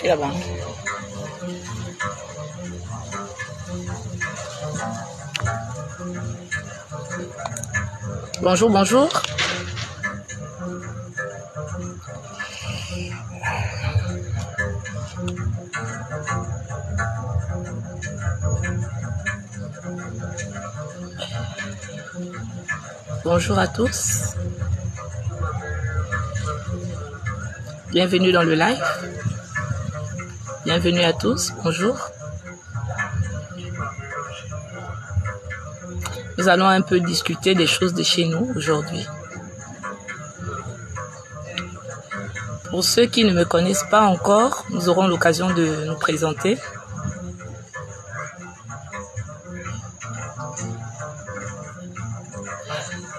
Là-bas. Bonjour, bonjour. Bonjour à tous. Bienvenue dans le live. Bienvenue à tous. Bonjour. Nous allons un peu discuter des choses de chez nous aujourd'hui. Pour ceux qui ne me connaissent pas encore, nous aurons l'occasion de nous présenter.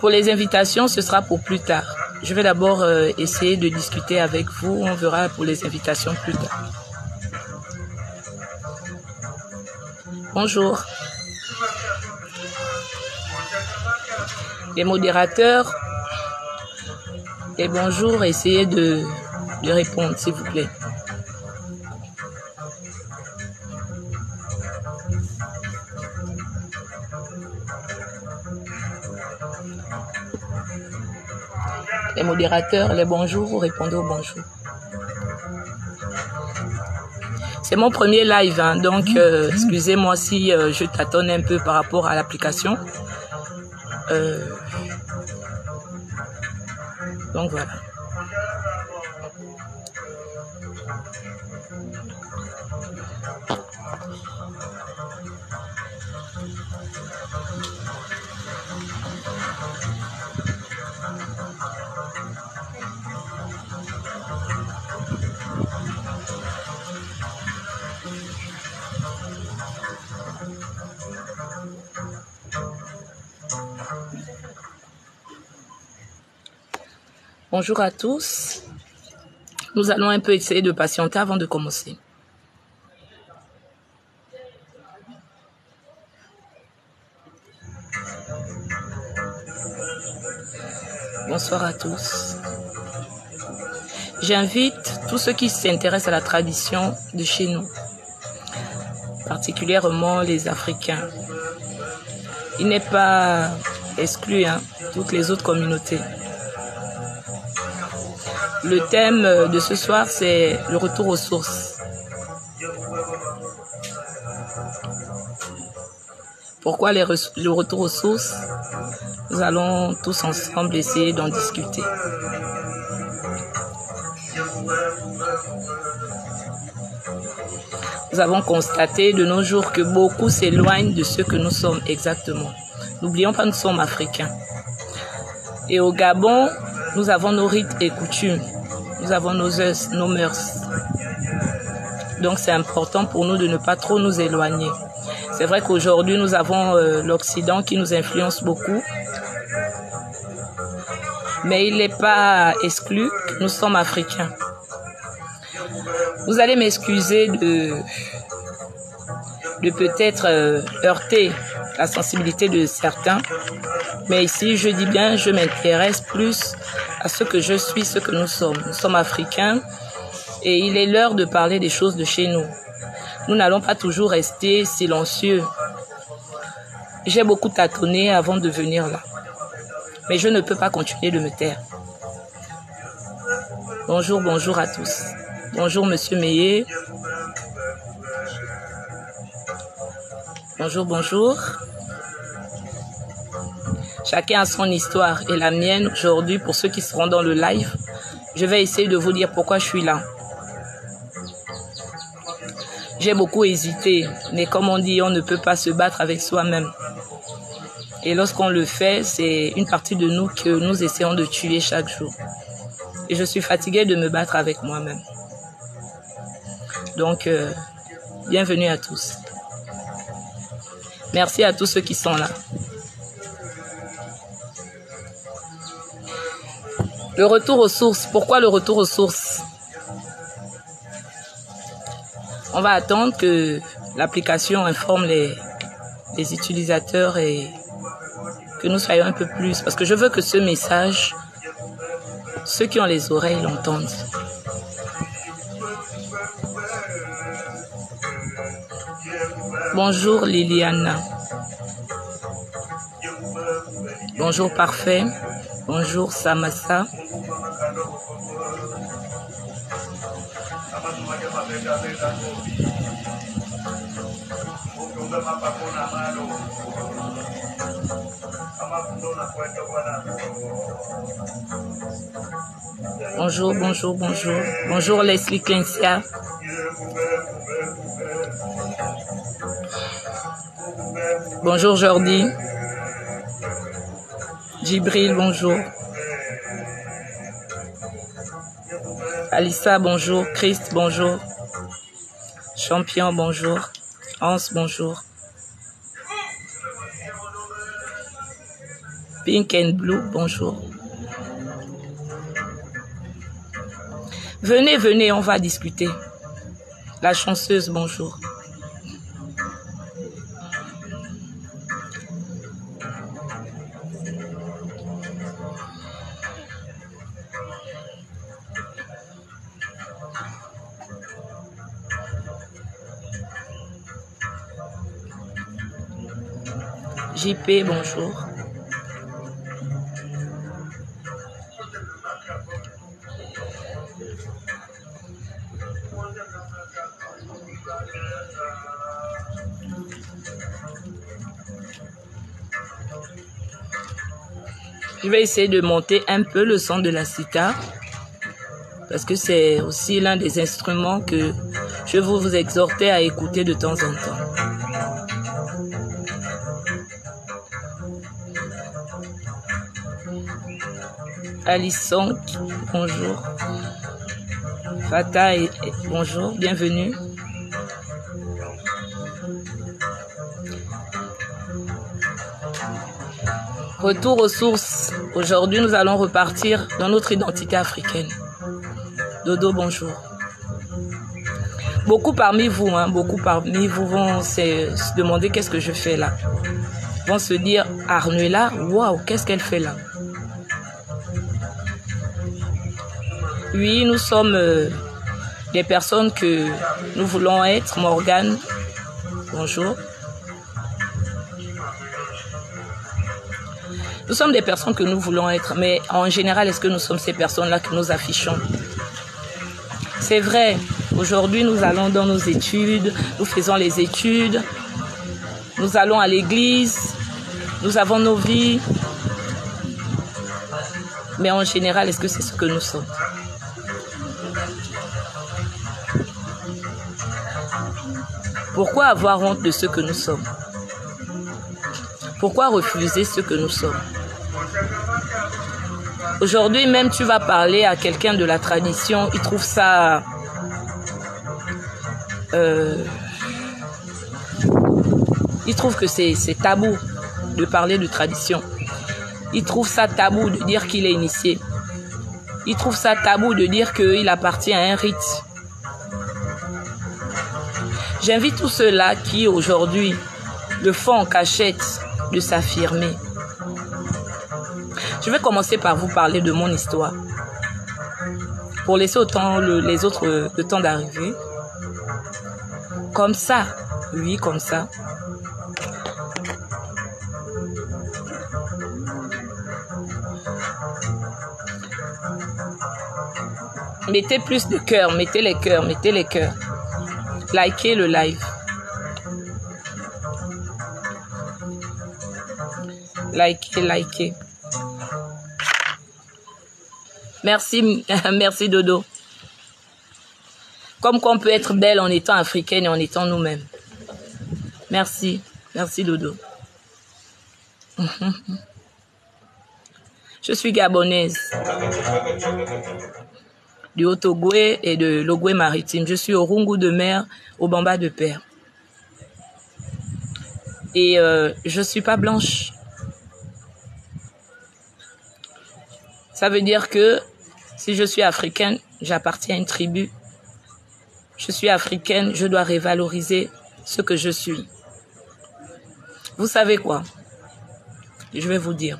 Pour les invitations, ce sera pour plus tard. Je vais d'abord essayer de discuter avec vous. On verra pour les invitations plus tard. Bonjour. Les modérateurs. Et bonjour, essayez de répondre, s'il vous plaît. Les modérateurs, les bonjours, vous répondez au bonjour. C'est mon premier live, hein, donc excusez-moi si je tâtonne un peu par rapport à l'application. Donc voilà. Bonjour à tous. Nous allons un peu essayer de patienter avant de commencer. Bonsoir à tous. J'invite tous ceux qui s'intéressent à la tradition de chez nous, particulièrement les Africains. Il n'est pas exclu, hein, toutes les autres communautés. Le thème de ce soir, c'est le retour aux sources. Pourquoi le retour aux sources? Nous allons tous ensemble essayer d'en discuter. Nous avons constaté de nos jours que beaucoup s'éloignent de ce que nous sommes exactement. N'oublions pas, nous sommes africains. Et au Gabon, nous avons nos rites et coutumes. Nous avons nos mœurs. Donc c'est important pour nous de ne pas trop nous éloigner. C'est vrai qu'aujourd'hui, nous avons l'Occident qui nous influence beaucoup. Mais il n'est pas exclu que nous sommes africains. Vous allez m'excuser de peut-être heurter la sensibilité de certains. Mais ici, je dis bien, je m'intéresse plus à ce que je suis, ce que nous sommes. Nous sommes africains et il est l'heure de parler des choses de chez nous. Nous n'allons pas toujours rester silencieux. J'ai beaucoup tâtonné avant de venir là. Mais je ne peux pas continuer de me taire. Bonjour, bonjour à tous. Bonjour, Monsieur Meillet. Bonjour, bonjour. Chacun a son histoire et la mienne aujourd'hui, pour ceux qui seront dans le live, je vais essayer de vous dire pourquoi je suis là. J'ai beaucoup hésité, mais comme on dit, on ne peut pas se battre avec soi-même. Et lorsqu'on le fait, c'est une partie de nous que nous essayons de tuer chaque jour. Et je suis fatiguée de me battre avec moi-même. Donc, bienvenue à tous. Merci à tous ceux qui sont là. Le retour aux sources. Pourquoi le retour aux sources? On va attendre que l'application informe les utilisateurs et que nous soyons un peu plus. Parce que je veux que ce message, ceux qui ont les oreilles l'entendent. Bonjour Liliana. Bonjour Parfait. Bonjour Samassa. Bonjour, bonjour, bonjour. Bonjour Leslie Clencia. Bonjour Jordi. Djibril, bonjour. Alissa, bonjour. Christ, bonjour. Champion, bonjour. Hans, bonjour. Pink and Blue, bonjour. Venez, venez, on va discuter. La chanceuse, bonjour. JP, bonjour. Je vais essayer de monter un peu le son de la sitar parce que c'est aussi l'un des instruments que je veux vous exhorter à écouter de temps en temps. Alison, bonjour. Fata, bonjour, bienvenue. Retour aux sources. Aujourd'hui, nous allons repartir dans notre identité africaine. Dodo, bonjour. Beaucoup parmi vous vont se demander qu'est-ce que je fais là. Vont se dire, Arnuela, waouh, qu'est-ce qu'elle fait là? Oui, nous sommes des personnes que nous voulons être. Morgane, bonjour. Nous sommes des personnes que nous voulons être, mais en général, est-ce que nous sommes ces personnes-là que nous affichons? C'est vrai, aujourd'hui, nous allons dans nos études, nous faisons les études, nous allons à l'église, nous avons nos vies. Mais en général, est-ce que c'est ce que nous sommes? Pourquoi avoir honte de ce que nous sommes? Pourquoi refuser ce que nous sommes? Aujourd'hui, même tu vas parler à quelqu'un de la tradition, il trouve ça... il trouve que c'est tabou de parler de tradition. Il trouve ça tabou de dire qu'il est initié. Il trouve ça tabou de dire qu'il appartient à un rite. J'invite tous ceux-là qui, aujourd'hui, le font en cachette de s'affirmer. Je vais commencer par vous parler de mon histoire. Pour laisser les autres le temps d'arriver. Comme ça. Oui, comme ça. Mettez plus de cœur, mettez les cœurs, mettez les cœurs. Likez le live. Likez. Merci, merci Dodo. Comme qu'on peut être belle en étant africaine et en étant nous-mêmes. Merci. Merci, Dodo. Je suis gabonaise. Du Haut-Ogoué et de l'Ogoué maritime. Je suis au Rungu de mer, au Bamba de Père. Et je ne suis pas blanche. Ça veut dire que si je suis africaine, j'appartiens à une tribu. Je suis africaine, je dois revaloriser ce que je suis. Vous savez quoi? Je vais vous dire.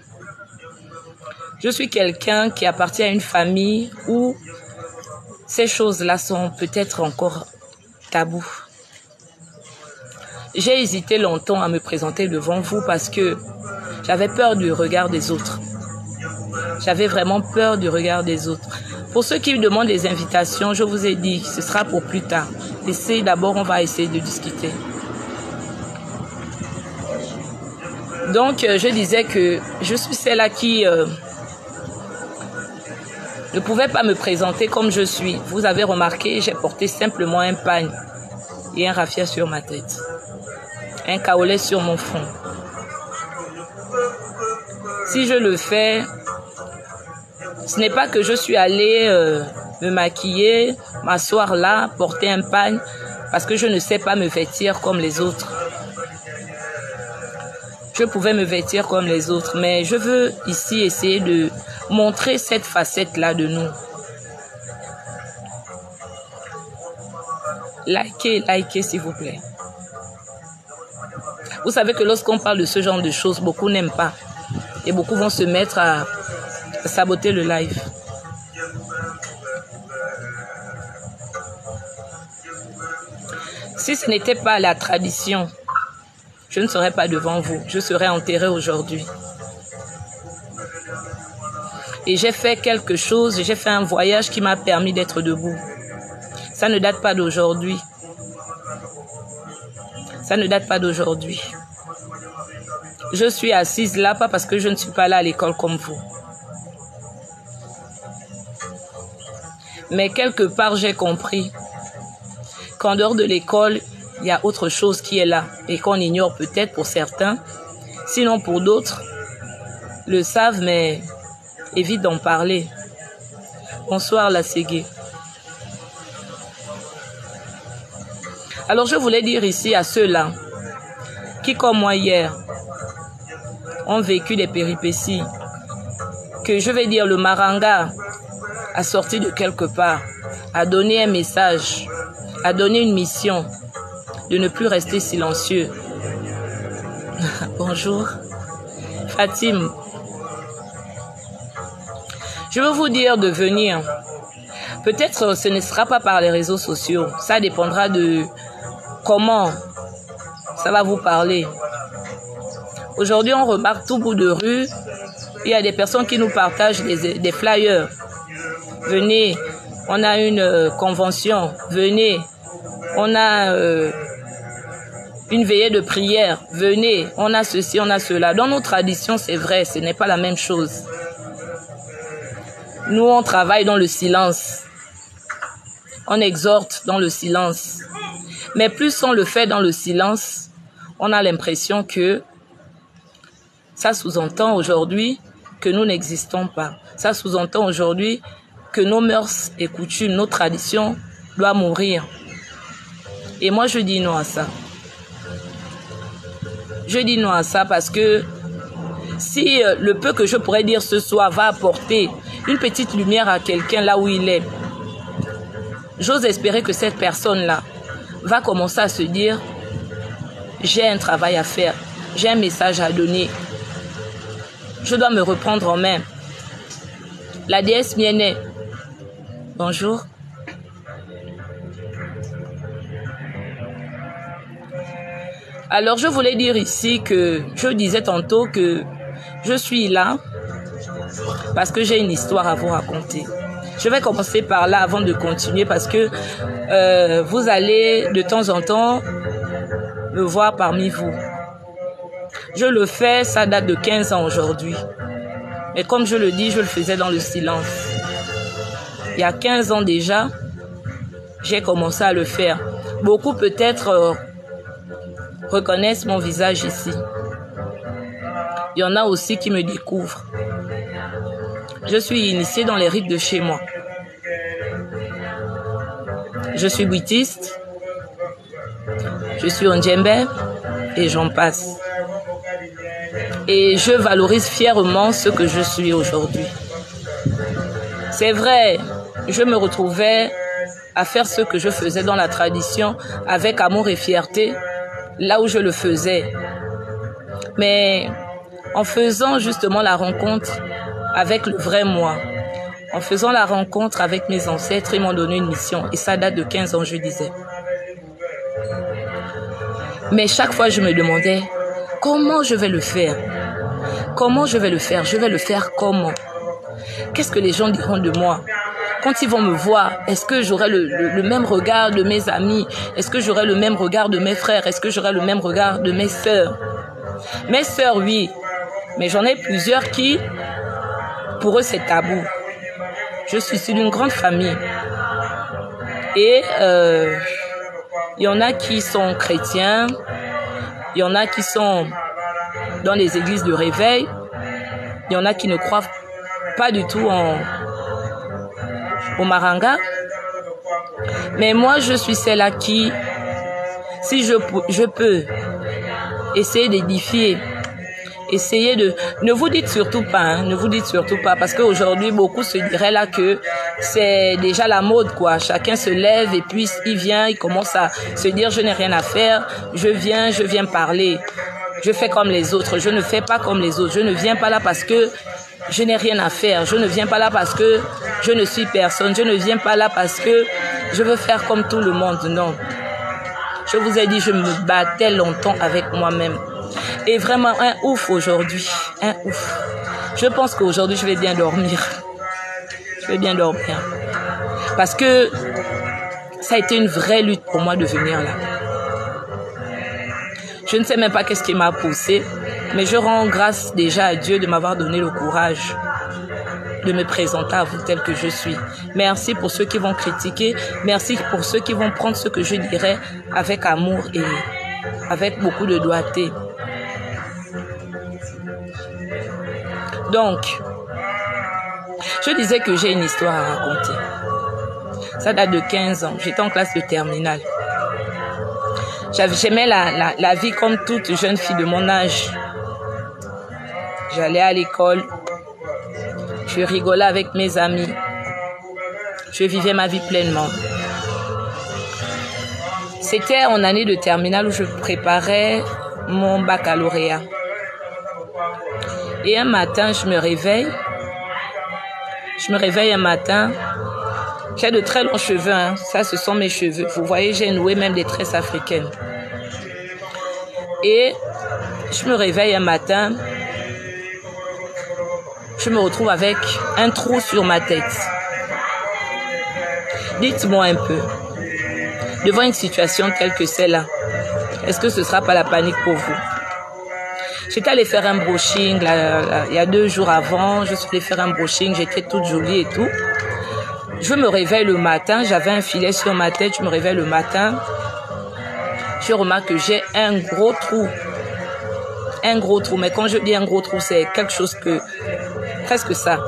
Je suis quelqu'un qui appartient à une famille où ces choses-là sont peut-être encore tabous. J'ai hésité longtemps à me présenter devant vous parce que j'avais peur du regard des autres. J'avais vraiment peur du regard des autres. Pour ceux qui me demandent des invitations, je vous ai dit, ce sera pour plus tard. D'abord, on va essayer de discuter. Donc, je disais que je suis celle-là qui ne pouvait pas me présenter comme je suis. Vous avez remarqué, j'ai porté simplement un pagne et un raffia sur ma tête. Un kaolé sur mon front. Si je le fais, ce n'est pas que je suis allée me maquiller, m'asseoir là, porter un pagne, parce que je ne sais pas me vêtir comme les autres. Je pouvais me vêtir comme les autres, mais je veux ici essayer de montrer cette facette-là de nous. Likez s'il vous plaît. Vous savez que lorsqu'on parle de ce genre de choses, beaucoup n'aiment pas. Et beaucoup vont se mettre à saboter le live. Si ce n'était pas la tradition, je ne serais pas devant vous. Je serais enterrée aujourd'hui. Et j'ai fait quelque chose, j'ai fait un voyage qui m'a permis d'être debout. Ça ne date pas d'aujourd'hui. Ça ne date pas d'aujourd'hui. Je suis assise là, pas parce que je ne suis pas là à l'école comme vous. Mais quelque part, j'ai compris qu'en dehors de l'école, il y a autre chose qui est là et qu'on ignore peut-être pour certains. Sinon, pour d'autres, le savent, mais évite d'en parler. Bonsoir, la Ségué. Alors, je voulais dire ici à ceux-là qui, comme moi hier, ont vécu des péripéties, que je vais dire le Maranga a sorti de quelque part, a donné un message, a donné une mission de ne plus rester silencieux. Bonjour, Fatim. Je veux vous dire de venir. Peut-être ce ne sera pas par les réseaux sociaux. Ça dépendra de comment ça va vous parler. Aujourd'hui, on remarque tout bout de rue, il y a des personnes qui nous partagent des flyers. Venez, on a une convention. Venez, on a une veillée de prière. Venez, on a ceci, on a cela. Dans nos traditions, c'est vrai, ce n'est pas la même chose. Nous, on travaille dans le silence. On exhorte dans le silence. Mais plus on le fait dans le silence, on a l'impression que ça sous-entend aujourd'hui que nous n'existons pas. Ça sous-entend aujourd'hui que nos mœurs et coutumes, nos traditions doivent mourir. Et moi, je dis non à ça. Je dis non à ça parce que si le peu que je pourrais dire ce soir va apporter une petite lumière à quelqu'un là où il est, j'ose espérer que cette personne-là va commencer à se dire « J'ai un travail à faire, j'ai un message à donner, je dois me reprendre en main. » La déesse Miennet, bonjour. Alors, je voulais dire ici que je disais tantôt que je suis là parce que j'ai une histoire à vous raconter. Je vais commencer par là avant de continuer parce que vous allez de temps en temps me voir parmi vous. Je le fais, ça date de 15 ans aujourd'hui. Mais comme je le dis, je le faisais dans le silence. Il y a 15 ans déjà, j'ai commencé à le faire. Beaucoup peut-être reconnaissent mon visage ici. Il y en a aussi qui me découvrent. Je suis initiée dans les rites de chez moi. Je suis bouddhiste, je suis Ondjembe et j'en passe. Et je valorise fièrement ce que je suis aujourd'hui. C'est vrai, je me retrouvais à faire ce que je faisais dans la tradition avec amour et fierté, là où je le faisais. Mais en faisant justement la rencontre avec le vrai moi, en faisant la rencontre avec mes ancêtres, ils m'ont donné une mission. Et ça date de 15 ans, je disais. Mais chaque fois, je me demandais, comment je vais le faire? Comment je vais le faire? Je vais le faire comment? Qu'est-ce que les gens diront de moi? Quand ils vont me voir, est-ce que j'aurai le même regard de mes amis? Est-ce que j'aurai le même regard de mes frères? Est-ce que j'aurai le même regard de mes sœurs? Mes sœurs, oui. Mais j'en ai plusieurs qui, pour eux, c'est tabou. Je suis issue d'une grande famille. Et il y en a qui sont chrétiens, il y en a qui sont dans les églises de réveil, il y en a qui ne croient pas du tout au Maranga. Mais moi, je suis celle-là qui, si je peux essayer d'édifier, essayez de... Ne vous dites surtout pas, hein, ne vous dites surtout pas, parce qu'aujourd'hui, beaucoup se diraient là que c'est déjà la mode, quoi. Chacun se lève et puis il vient, il commence à se dire, je n'ai rien à faire, je viens parler. Je fais comme les autres, je ne fais pas comme les autres. Je ne viens pas là parce que je n'ai rien à faire. Je ne viens pas là parce que je ne suis personne. Je ne viens pas là parce que je veux faire comme tout le monde, non. Je vous ai dit, je me battais longtemps avec moi-même. Et vraiment, un ouf aujourd'hui, un ouf. Je pense qu'aujourd'hui, je vais bien dormir. Je vais bien dormir. Parce que ça a été une vraie lutte pour moi de venir là. Je ne sais même pas qu'est-ce qui m'a poussé, mais je rends grâce déjà à Dieu de m'avoir donné le courage de me présenter à vous tel que je suis. Merci pour ceux qui vont critiquer. Merci pour ceux qui vont prendre ce que je dirais avec amour et avec beaucoup de doigté. Donc, je disais que j'ai une histoire à raconter. Ça date de 15 ans. J'étais en classe de terminale. J'aimais la vie comme toute jeune fille de mon âge. J'allais à l'école. Je rigolais avec mes amis. Je vivais ma vie pleinement. C'était en année de terminale où je préparais mon baccalauréat. Et un matin, je me réveille un matin. J'ai de très longs cheveux, hein. Ça, ce sont mes cheveux. Vous voyez, j'ai noué même des tresses africaines. Et je me réveille un matin. Je me retrouve avec un trou sur ma tête. Dites-moi un peu, devant une situation telle que celle-là, est-ce que ce ne sera pas la panique pour vous? J'étais allée faire un brushing il y a 2 jours avant. Je suis allée faire un brushing, j'étais toute jolie et tout. Je me réveille le matin, j'avais un filet sur ma tête, je me réveille le matin. Je remarque que j'ai un gros trou. Un gros trou, mais quand je dis un gros trou, c'est quelque chose que... Presque ça.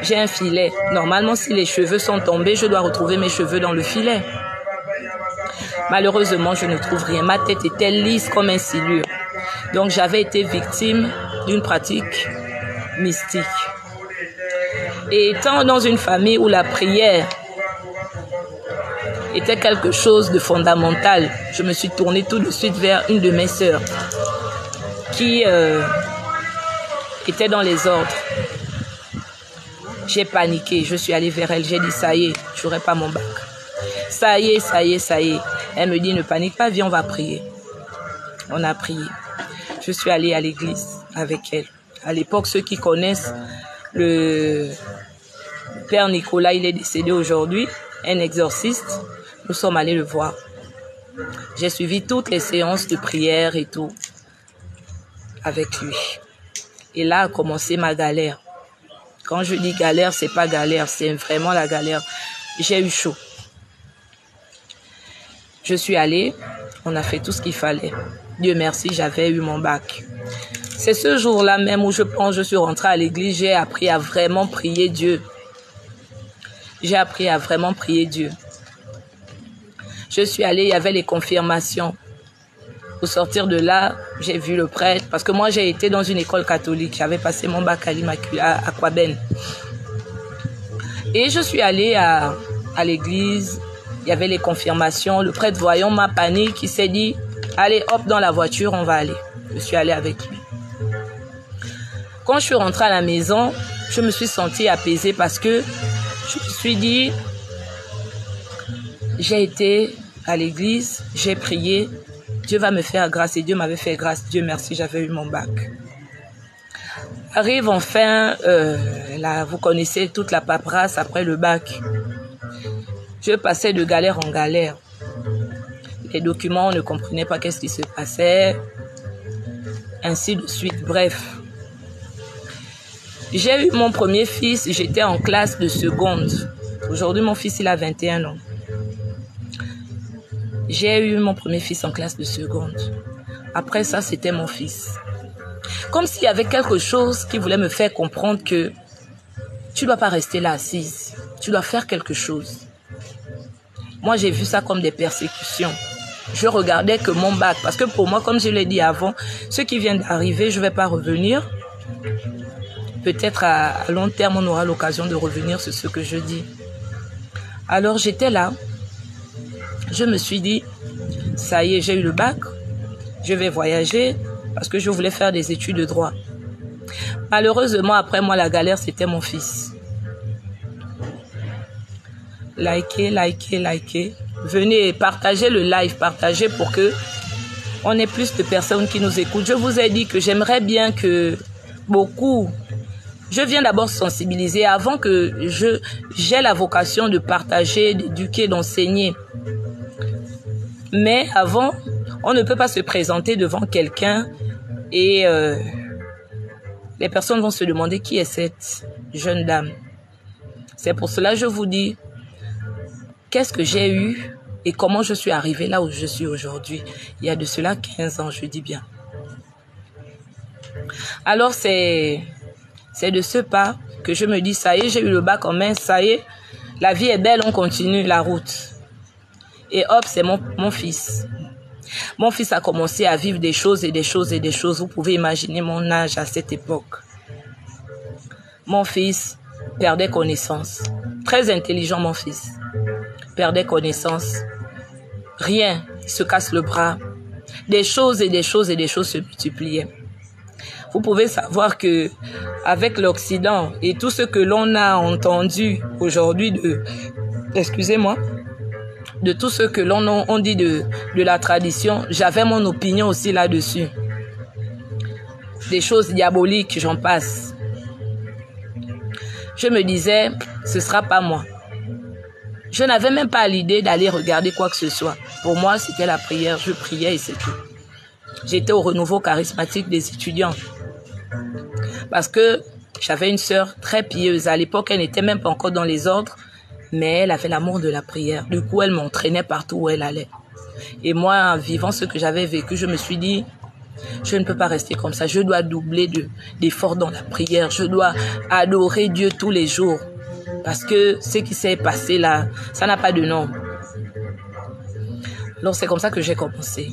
J'ai un filet. Normalement, si les cheveux sont tombés, je dois retrouver mes cheveux dans le filet. Malheureusement, je ne trouve rien. Ma tête était lisse comme un silure. Donc, j'avais été victime d'une pratique mystique. Et étant dans une famille où la prière était quelque chose de fondamental, je me suis tournée tout de suite vers une de mes sœurs qui était dans les ordres. J'ai paniqué, je suis allée vers elle, j'ai dit ça y est, je n'aurai pas mon bac. Ça y est, ça y est, ça y est. Elle me dit ne panique pas, viens, on va prier. On a prié. Je suis allée à l'église avec elle. À l'époque, ceux qui connaissent le Père Nicolas, il est décédé aujourd'hui, un exorciste. Nous sommes allés le voir. J'ai suivi toutes les séances de prière et tout avec lui. Et là a commencé ma galère. Quand je dis galère, c'est pas galère, c'est vraiment la galère. J'ai eu chaud. Je suis allée, on a fait tout ce qu'il fallait. Dieu merci, j'avais eu mon bac. C'est ce jour-là même où je suis rentrée à l'église, j'ai appris à vraiment prier Dieu. J'ai appris à vraiment prier Dieu. Je suis allée, il y avait les confirmations. Au sortir de là, j'ai vu le prêtre, parce que moi j'ai été dans une école catholique, j'avais passé mon bac à l'Immaculée, à Quaben. Et je suis allée à l'église, il y avait les confirmations, le prêtre voyant ma panique, il s'est dit, allez hop dans la voiture, on va aller. Je suis allée avec lui. Quand je suis rentrée à la maison, je me suis sentie apaisée parce que je me suis dit, j'ai été à l'église, j'ai prié, Dieu va me faire grâce et Dieu m'avait fait grâce. Dieu merci, j'avais eu mon bac. Arrive enfin, là, vous connaissez toute la paperasse après le bac. Je passais de galère en galère. Les documents, on ne comprenait pas qu'est-ce qui se passait. Ainsi de suite, bref. J'ai eu mon premier fils, j'étais en classe de seconde. Aujourd'hui, mon fils, il a 21 ans. J'ai eu mon premier fils en classe de seconde. Après ça, c'était mon fils. Comme s'il y avait quelque chose qui voulait me faire comprendre que tu ne dois pas rester là assise. Tu dois faire quelque chose. Moi, j'ai vu ça comme des persécutions. Je regardais que mon bac. Parce que pour moi, comme je l'ai dit avant, ce qui vient d'arriver, je ne vais pas revenir. Peut-être à long terme, on aura l'occasion de revenir sur ce que je dis. Alors, j'étais là. Je me suis dit, ça y est, j'ai eu le bac. Je vais voyager parce que je voulais faire des études de droit. Malheureusement, après moi, la galère, c'était mon fils. Likez. Venez partager le live, partagez pour que on ait plus de personnes qui nous écoutent. Je vous ai dit que j'aimerais bien que beaucoup... Je viens d'abord sensibiliser avant que j'ai la vocation de partager, d'éduquer, d'enseigner. Mais avant, on ne peut pas se présenter devant quelqu'un et les personnes vont se demander qui est cette jeune dame. C'est pour cela que je vous dis qu'est-ce que j'ai eu et comment je suis arrivée là où je suis aujourd'hui. Il y a de cela 15 ans, je dis bien. Alors c'est de ce pas que je me dis, ça y est, j'ai eu le bac en main, ça y est, la vie est belle, on continue la route. Et hop, c'est mon fils. Mon fils a commencé à vivre des choses et des choses et des choses. Vous pouvez imaginer mon âge à cette époque. Mon fils perdait connaissance. Très intelligent, mon fils. Perdait connaissance. Rien, il se casse le bras. Des choses et des choses et des choses se multipliaient. Vous pouvez savoir que avec l'Occident et tout ce que l'on a entendu aujourd'hui de tout ce que l'on dit de la tradition, j'avais mon opinion aussi là-dessus. Des choses diaboliques, j'en passe. Je me disais, ce sera pas moi. Je n'avais même pas l'idée d'aller regarder quoi que ce soit. Pour moi, c'était la prière, je priais et c'est tout. J'étais au renouveau charismatique des étudiants. Parce que j'avais une sœur très pieuse. À l'époque, elle n'était même pas encore dans les ordres, mais elle avait l'amour de la prière. Du coup, elle m'entraînait partout où elle allait. Et moi, en vivant ce que j'avais vécu, je me suis dit, je ne peux pas rester comme ça. Je dois doubler d'efforts dans la prière. Je dois adorer Dieu tous les jours. Parce que ce qui s'est passé là, ça n'a pas de nom. Alors, c'est comme ça que j'ai commencé.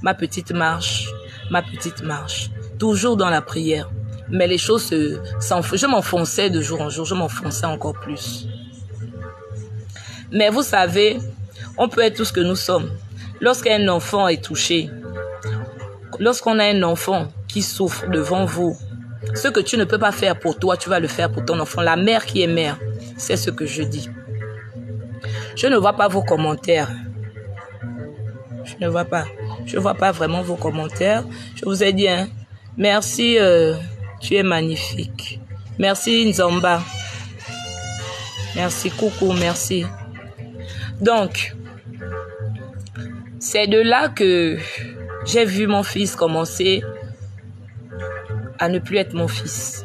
Ma petite marche. Toujours dans la prière. Mais les choses je m'enfonçais de jour en jour. Je m'enfonçais encore plus. Mais vous savez, on peut être tout ce que nous sommes. Lorsqu'un enfant est touché, lorsqu'on a un enfant qui souffre devant vous, ce que tu ne peux pas faire pour toi, tu vas le faire pour ton enfant. La mère qui est mère, c'est ce que je dis. Je ne vois pas vos commentaires. Je ne vois pas. Je ne vois pas vraiment vos commentaires. Je vous ai dit, hein, merci, tu es magnifique. Merci Nzamba. Merci, coucou, merci. Donc, c'est de là que j'ai vu mon fils commencer à ne plus être mon fils.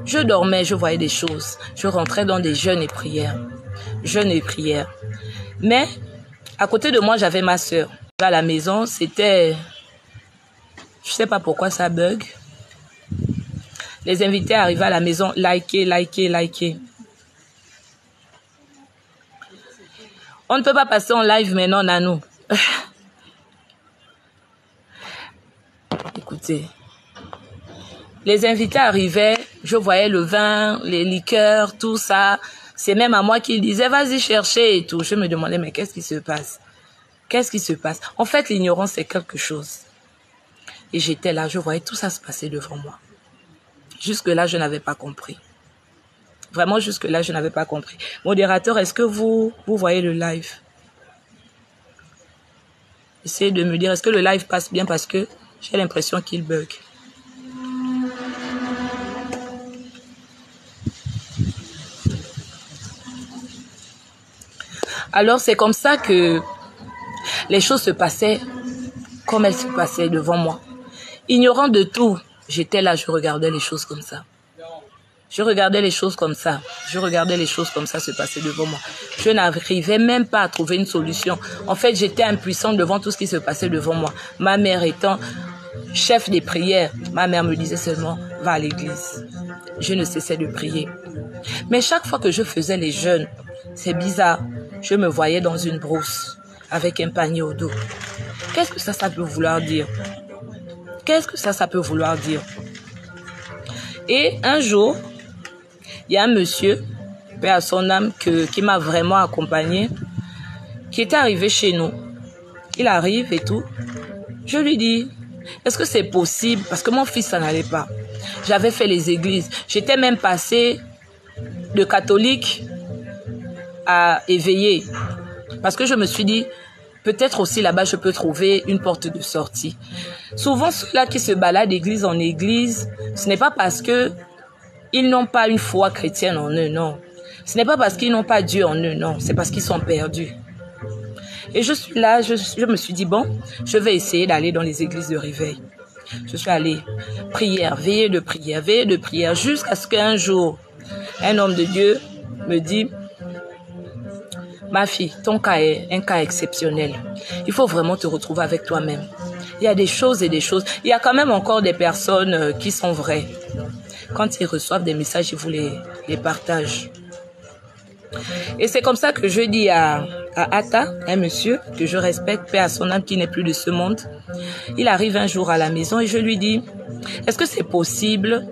Je dormais, je voyais des choses. Je rentrais dans des jeûnes et prières. Mais À côté de moi, j'avais ma soeur. À la maison, c'était... Je sais pas pourquoi ça bug. Les invités arrivaient à la maison, liker. On ne peut pas passer en live maintenant, Nanou. Écoutez. Les invités arrivaient, je voyais le vin, les liqueurs, tout ça. C'est même à moi qu'ils disaient, vas-y chercher et tout. Je me demandais, mais qu'est-ce qui se passe? Qu'est-ce qui se passe? En fait, l'ignorance, c'est quelque chose. Et j'étais là, je voyais tout ça se passer devant moi. Jusque-là, je n'avais pas compris. Vraiment, jusque-là, je n'avais pas compris. Modérateur, est-ce que vous voyez le live? Essayez de me dire, est-ce que le live passe bien parce que j'ai l'impression qu'il bug. Alors, c'est comme ça que les choses se passaient comme elles se passaient devant moi. Ignorant de tout, j'étais là, je regardais les choses comme ça. Je regardais les choses comme ça. Je regardais les choses comme ça se passer devant moi. Je n'arrivais même pas à trouver une solution. En fait, j'étais impuissante devant tout ce qui se passait devant moi. Ma mère étant chef des prières, ma mère me disait seulement, va à l'église. Je ne cessais de prier. Mais chaque fois que je faisais les jeûnes, c'est bizarre, je me voyais dans une brousse avec un panier au dos. Qu'est-ce que ça peut vouloir dire? Qu'est-ce que ça peut vouloir dire? Et un jour, il y a un monsieur, paix à son âme, qui m'a vraiment accompagné, qui était arrivé chez nous. Il arrive et tout. Je lui dis, est-ce que c'est possible? Parce que mon fils, ça n'allait pas. J'avais fait les églises. J'étais même passée de catholique à éveillé. Parce que je me suis dit, peut-être aussi là-bas, je peux trouver une porte de sortie. Souvent, ceux-là qui se baladent d'église en église, ce n'est pas parce que ils n'ont pas une foi chrétienne en eux, non. Ce n'est pas parce qu'ils n'ont pas Dieu en eux, non. C'est parce qu'ils sont perdus. Et je suis là, je me suis dit, bon, je vais essayer d'aller dans les églises de réveil. Je suis allée, prière, veillée de prière, jusqu'à ce qu'un jour, un homme de Dieu me dit, ma fille, ton cas est un cas exceptionnel. Il faut vraiment te retrouver avec toi-même. Il y a des choses et des choses. Il y a quand même encore des personnes qui sont vraies. Quand ils reçoivent des messages, ils vous les partagent. Et c'est comme ça que je dis à Atta, un monsieur que je respecte, paix à son âme, qui n'est plus de ce monde. Il arrive un jour à la maison et je lui dis, est-ce que c'est possible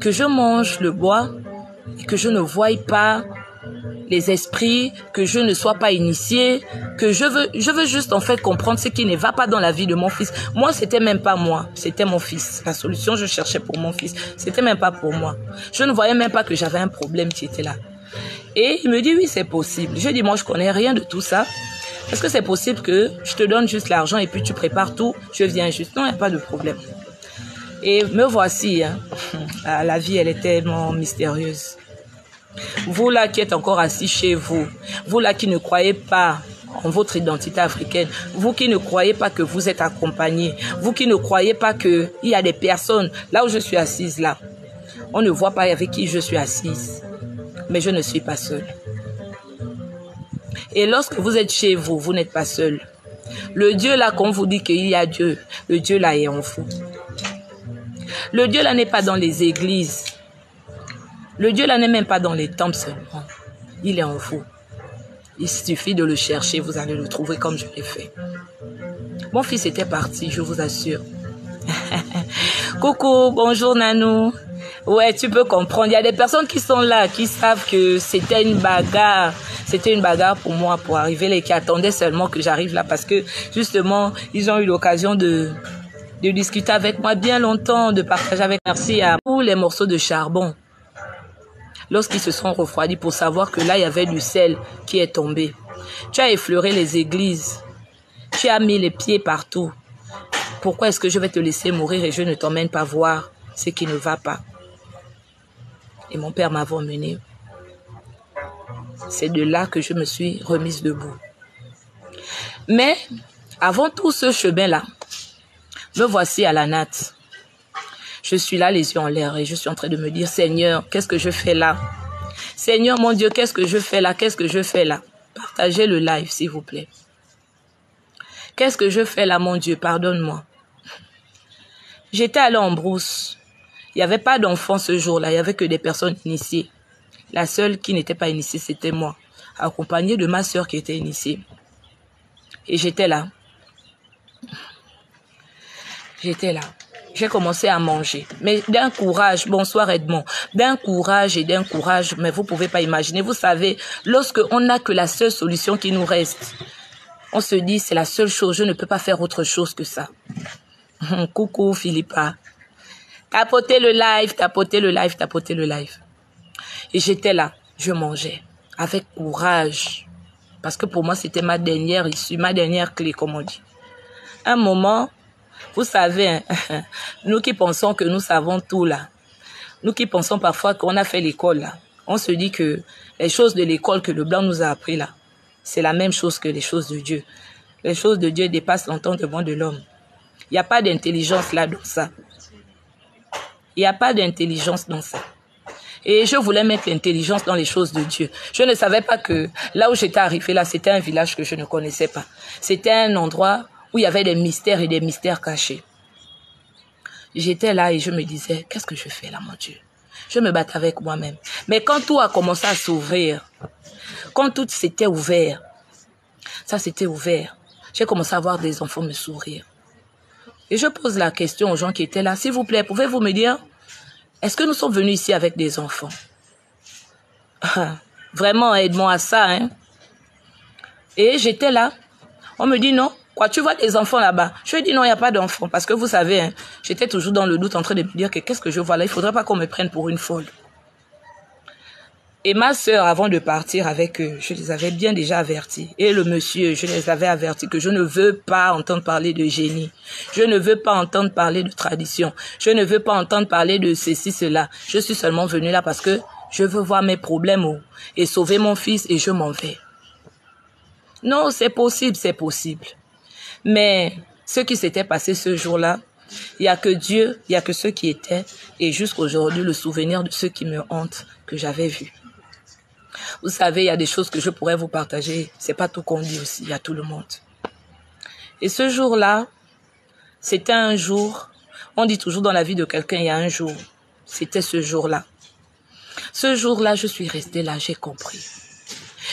que je mange le bois et que je ne voie pas les esprits, que je ne sois pas initiée, que je veux juste en fait comprendre ce qui ne va pas dans la vie de mon fils. Moi, c'était même pas moi, c'était mon fils. La solution, je cherchais pour mon fils. C'était même pas pour moi. Je ne voyais même pas que j'avais un problème qui était là. Et il me dit, oui, c'est possible. Je dis, moi, je connais rien de tout ça. Est-ce que c'est possible que je te donne juste l'argent et puis tu prépares tout? Je viens juste. Non, il n'y a pas de problème. Et me voici, hein. La vie, elle est tellement mystérieuse. Vous là qui êtes encore assis chez vous, vous là qui ne croyez pas en votre identité africaine, vous qui ne croyez pas que vous êtes accompagné, vous qui ne croyez pas qu'il y a des personnes, là où je suis assise là, on ne voit pas avec qui je suis assise, mais je ne suis pas seule. Et lorsque vous êtes chez vous, vous n'êtes pas seul. Le Dieu là, qu'on vous dit qu'il y a Dieu, le Dieu là est en vous. Le Dieu là n'est pas dans les églises. Le Dieu là n'est même pas dans les temples seulement. Il est en vous. Il suffit de le chercher, vous allez le trouver comme je l'ai fait. Mon fils était parti, je vous assure. Coucou, bonjour Nanou. Ouais, tu peux comprendre. Il y a des personnes qui sont là, qui savent que c'était une bagarre. C'était une bagarre pour moi, pour arriver là, et qui attendaient seulement que j'arrive là parce que justement, ils ont eu l'occasion de discuter avec moi bien longtemps, de partager avec moi. Merci à tous les morceaux de charbon. Lorsqu'ils se sont refroidis pour savoir que là, il y avait du sel qui est tombé. Tu as effleuré les églises. Tu as mis les pieds partout. Pourquoi est-ce que je vais te laisser mourir et je ne t'emmène pas voir ce qui ne va pas? Et mon père m'avait emmené. C'est de là que je me suis remise debout. Mais, avant tout ce chemin-là, me voici à la natte. Je suis là, les yeux en l'air, et je suis en train de me dire, Seigneur, qu'est-ce que je fais là? Seigneur, mon Dieu, qu'est-ce que je fais là? Qu'est-ce que je fais là? Partagez le live, s'il vous plaît. Qu'est-ce que je fais là, mon Dieu? Pardonne-moi. J'étais allée en brousse. Il n'y avait pas d'enfants ce jour-là. Il n'y avait que des personnes initiées. La seule qui n'était pas initiée, c'était moi, accompagnée de ma sœur qui était initiée. Et j'étais là. J'étais là. J'ai commencé à manger. Mais d'un courage, bonsoir Edmond, d'un courage et d'un courage, mais vous ne pouvez pas imaginer. Vous savez, lorsque on n'a que la seule solution qui nous reste, on se dit, c'est la seule chose, je ne peux pas faire autre chose que ça. Coucou Philippa. Tapotez le live, tapotez le live, tapotez le live. Et j'étais là, je mangeais avec courage. Parce que pour moi, c'était ma dernière issue, ma dernière clé, comme on dit. Un moment... Vous savez, nous qui pensons que nous savons tout là, nous qui pensons parfois qu'on a fait l'école là, on se dit que les choses de l'école que le blanc nous a appris là, c'est la même chose que les choses de Dieu. Les choses de Dieu dépassent l'entendement de l'homme. Il n'y a pas d'intelligence là dans ça. Il n'y a pas d'intelligence dans ça. Et je voulais mettre l'intelligence dans les choses de Dieu. Je ne savais pas que là où j'étais arrivée là, c'était un village que je ne connaissais pas. C'était un endroit où il y avait des mystères et des mystères cachés. J'étais là et je me disais, qu'est-ce que je fais là, mon Dieu? Je me battais avec moi-même. Mais quand tout a commencé à s'ouvrir, quand tout s'était ouvert, ça s'était ouvert, j'ai commencé à voir des enfants me sourire. Et je pose la question aux gens qui étaient là, s'il vous plaît, pouvez-vous me dire, est-ce que nous sommes venus ici avec des enfants? Vraiment, aide-moi à ça, hein? Et j'étais là, on me dit non. Quoi, tu vois des enfants là-bas? Je dis non, il n'y a pas d'enfants. Parce que vous savez, hein, j'étais toujours dans le doute en train de me dire que qu'est-ce que je vois là? Il ne faudrait pas qu'on me prenne pour une folle. Et ma sœur, avant de partir avec eux, je les avais bien déjà avertis. Et le monsieur, je les avais avertis que je ne veux pas entendre parler de génie. Je ne veux pas entendre parler de tradition. Je ne veux pas entendre parler de ceci, cela. Je suis seulement venue là parce que je veux voir mes problèmes et sauver mon fils et je m'en vais. Non, c'est possible, c'est possible. Mais ce qui s'était passé ce jour-là, il n'y a que Dieu, il n'y a que ceux qui étaient, et jusqu'aujourd'hui, le souvenir de ceux qui me hantent que j'avais vus. Vous savez, il y a des choses que je pourrais vous partager. C'est pas tout qu'on dit aussi, il y a tout le monde. Et ce jour-là, c'était un jour, on dit toujours dans la vie de quelqu'un, il y a un jour. C'était ce jour-là. Ce jour-là, je suis restée là, j'ai compris.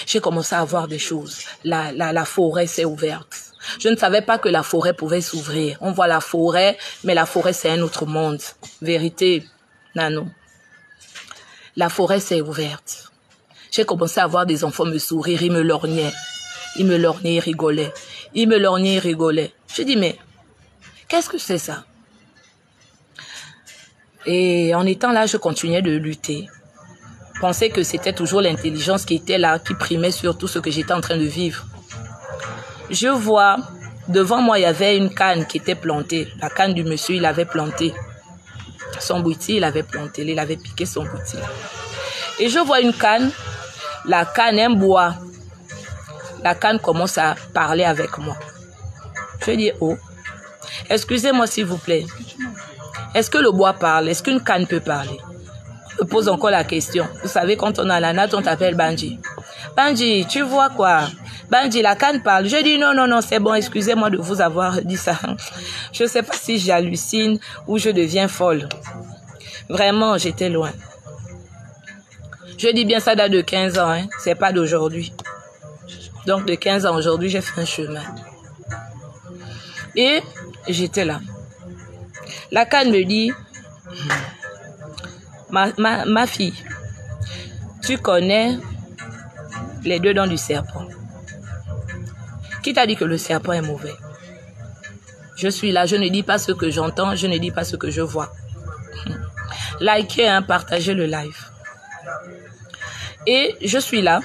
J'ai commencé à voir des choses. La forêt s'est ouverte. Je ne savais pas que la forêt pouvait s'ouvrir. On voit la forêt, mais la forêt, c'est un autre monde. Vérité, Nano. La forêt s'est ouverte. J'ai commencé à voir des enfants me sourire. Ils me lorgnaient. Ils me lorgnaient, ils rigolaient. Ils me lorgnaient, ils rigolaient. Je dis, mais qu'est-ce que c'est ça? Et en étant là, je continuais de lutter. Je pensais que c'était toujours l'intelligence qui était là, qui primait sur tout ce que j'étais en train de vivre. Je vois, devant moi, il y avait une canne qui était plantée. La canne du monsieur, il avait planté. Son bouti, il avait planté. Il avait piqué son bouti. Et je vois une canne. La canne, un bois. La canne commence à parler avec moi. Je dis, oh, excusez-moi s'il vous plaît. Est-ce que le bois parle? Est-ce qu'une canne peut parler? Je pose encore la question. Vous savez, quand on a la natte, on t'appelle Banji. Banji, tu vois quoi? Banji, la canne parle. Je dis non, non, non, c'est bon, excusez-moi de vous avoir dit ça. Je ne sais pas si j'hallucine ou je deviens folle. Vraiment, j'étais loin. Je dis bien ça date de 15 ans, hein. C'est pas d'aujourd'hui. Donc de 15 ans aujourd'hui, j'ai fait un chemin. Et j'étais là. La canne me dit, ma fille, tu connais les deux dents du serpent. Qui t'a dit que le serpent est mauvais? Je suis là, je ne dis pas ce que j'entends, je ne dis pas ce que je vois. Likez, hein, partagez le live. Et je suis là.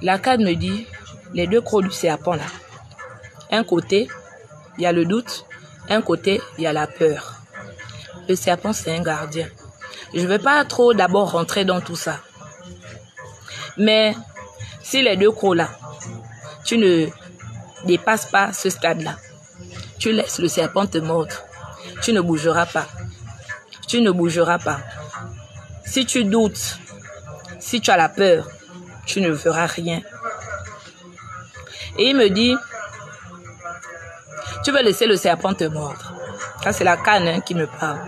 La canne me dit, les deux crocs du serpent là. Un côté, il y a le doute. Un côté, il y a la peur. Le serpent, c'est un gardien. Je ne vais pas trop d'abord rentrer dans tout ça. Mais si les deux crocs là, tu ne dépasses pas ce stade-là, tu laisses le serpent te mordre, tu ne bougeras pas. Tu ne bougeras pas. Si tu doutes, si tu as la peur, tu ne feras rien. Et il me dit, tu veux laisser le serpent te mordre. Ça, c'est la canne hein, qui me parle.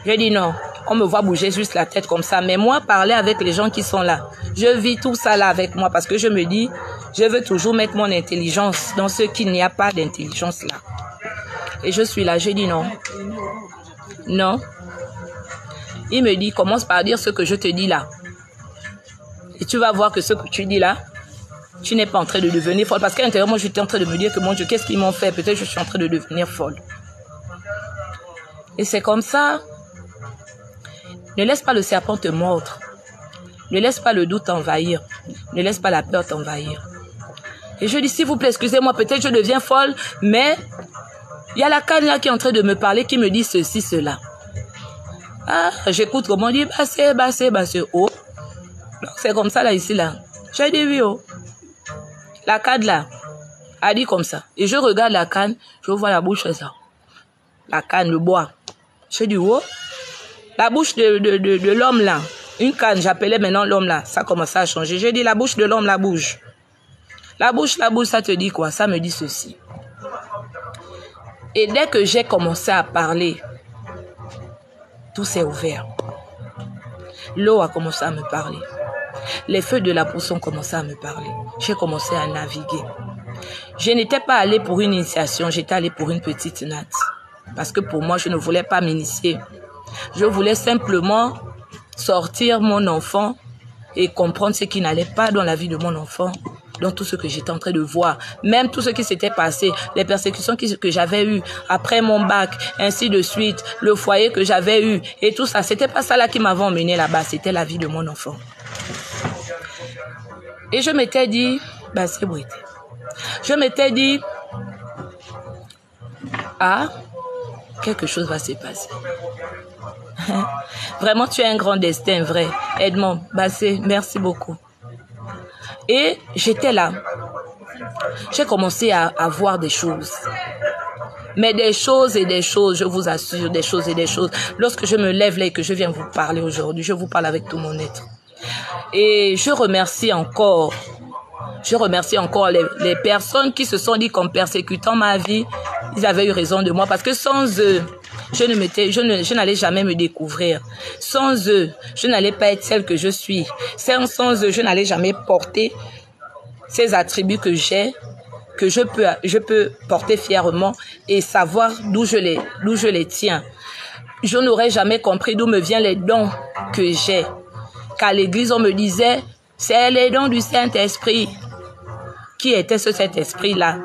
Je dis non. On me voit bouger juste la tête comme ça. Mais moi, parler avec les gens qui sont là, je vis tout ça là avec moi parce que je me dis, je veux toujours mettre mon intelligence dans ce qu'il n'y a pas d'intelligence là. Et je suis là, je dis non. Non. Il me dit, commence par dire ce que je te dis là. Et tu vas voir que ce que tu dis là, tu n'es pas en train de devenir folle. Parce qu'à l'intérieur, moi, j'étais en train de me dire que mon Dieu, qu'est-ce qu'ils m'ont fait? Peut-être que je suis en train de devenir folle. Et c'est comme ça. Ne laisse pas le serpent te mordre. Ne laisse pas le doute t'envahir. Ne laisse pas la peur t'envahir. Et je dis, s'il vous plaît, excusez-moi, peut-être je deviens folle, mais il y a la canne là qui est en train de me parler, qui me dit ceci, cela. Ah, j'écoute comment on dit, bassé, oh. Donc c'est comme ça là, ici, là. J'ai dit oui, oh. La canne là, a dit comme ça. Et je regarde la canne, je vois la bouche, ça. La canne, le bois. Je dis, oh. La bouche de l'homme là, une canne, j'appelais maintenant l'homme là, ça commençait à changer. J'ai dit la bouche de l'homme, la bouge. La bouche, ça te dit quoi? Ça me dit ceci. Et dès que j'ai commencé à parler, tout s'est ouvert. L'eau a commencé à me parler. Les feux de la pousse ont commencé à me parler. J'ai commencé à naviguer. Je n'étais pas allée pour une initiation, j'étais allée pour une petite natte. Parce que pour moi, je ne voulais pas m'initier. Je voulais simplement sortir mon enfant et comprendre ce qui n'allait pas dans la vie de mon enfant, dans tout ce que j'étais en train de voir. Même tout ce qui s'était passé, les persécutions que j'avais eues après mon bac, ainsi de suite, le foyer que j'avais eu et tout ça. C'était pas ça là qui m'avait emmené là-bas, c'était la vie de mon enfant. Et je m'étais dit, bah c'est bon. Je m'étais dit, ah, quelque chose va se passer. Vraiment, tu as un grand destin, vrai. Edmond, Bassé, merci beaucoup. Et j'étais là. J'ai commencé à voir des choses. Mais des choses et des choses, je vous assure, des choses et des choses. Lorsque je me lève là et que je viens vous parler aujourd'hui, je vous parle avec tout mon être. Et je remercie encore les personnes qui se sont dit qu'en persécutant ma vie, ils avaient eu raison de moi. Parce que sans eux, je n'allais jamais me découvrir. Sans eux, je n'allais pas être celle que je suis. Sans eux, je n'allais jamais porter ces attributs que j'ai, que je peux porter fièrement et savoir d'où je les tiens. Je n'aurais jamais compris d'où me viennent les dons que j'ai. Qu'à l'église, on me disait, c'est les dons du Saint-Esprit. Qui était ce Saint-Esprit-là?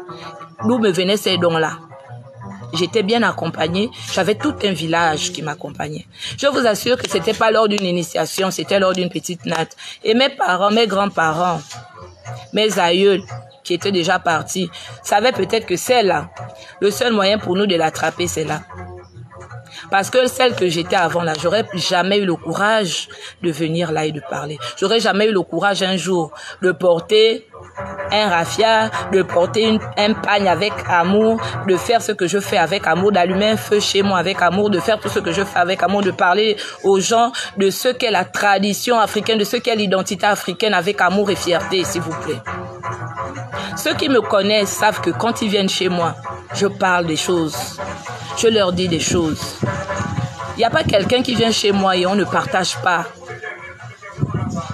D'où me venaient ces dons-là? J'étais bien accompagnée. J'avais tout un village qui m'accompagnait. Je vous assure que c'était pas lors d'une initiation, c'était lors d'une petite natte. Et mes parents, mes grands-parents, mes aïeuls, qui étaient déjà partis, savaient peut-être que c'est là. Le seul moyen pour nous de l'attraper, c'est là. Parce que celle que j'étais avant là, j'aurais jamais eu le courage de venir là et de parler. J'aurais jamais eu le courage un jour de porter un raffia, de porter un pagne avec amour, de faire ce que je fais avec amour, d'allumer un feu chez moi avec amour, de faire tout ce que je fais avec amour, de parler aux gens de ce qu'est la tradition africaine, de ce qu'est l'identité africaine avec amour et fierté, s'il vous plaît. Ceux qui me connaissent savent que quand ils viennent chez moi, je parle des choses. Je leur dis des choses. Il n'y a pas quelqu'un qui vient chez moi et on ne partage pas.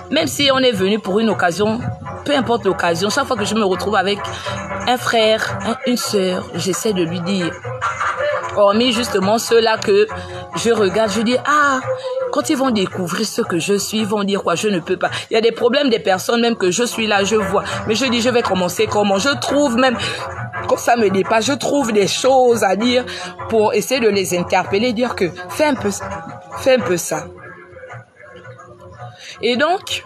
Même si on est venu pour une occasion, peu importe l'occasion, chaque fois que je me retrouve avec un frère, une sœur, j'essaie de lui dire. Hormis justement ceux-là que je regarde, je dis, ah, quand ils vont découvrir ce que je suis, ils vont dire quoi, je ne peux pas. Il y a des problèmes des personnes même que je suis là, je vois. Mais je dis, je vais commencer comment? Je trouve même, quand ça me dépasse, je trouve des choses à dire pour essayer de les interpeller, dire que fais un peu ça. Et donc,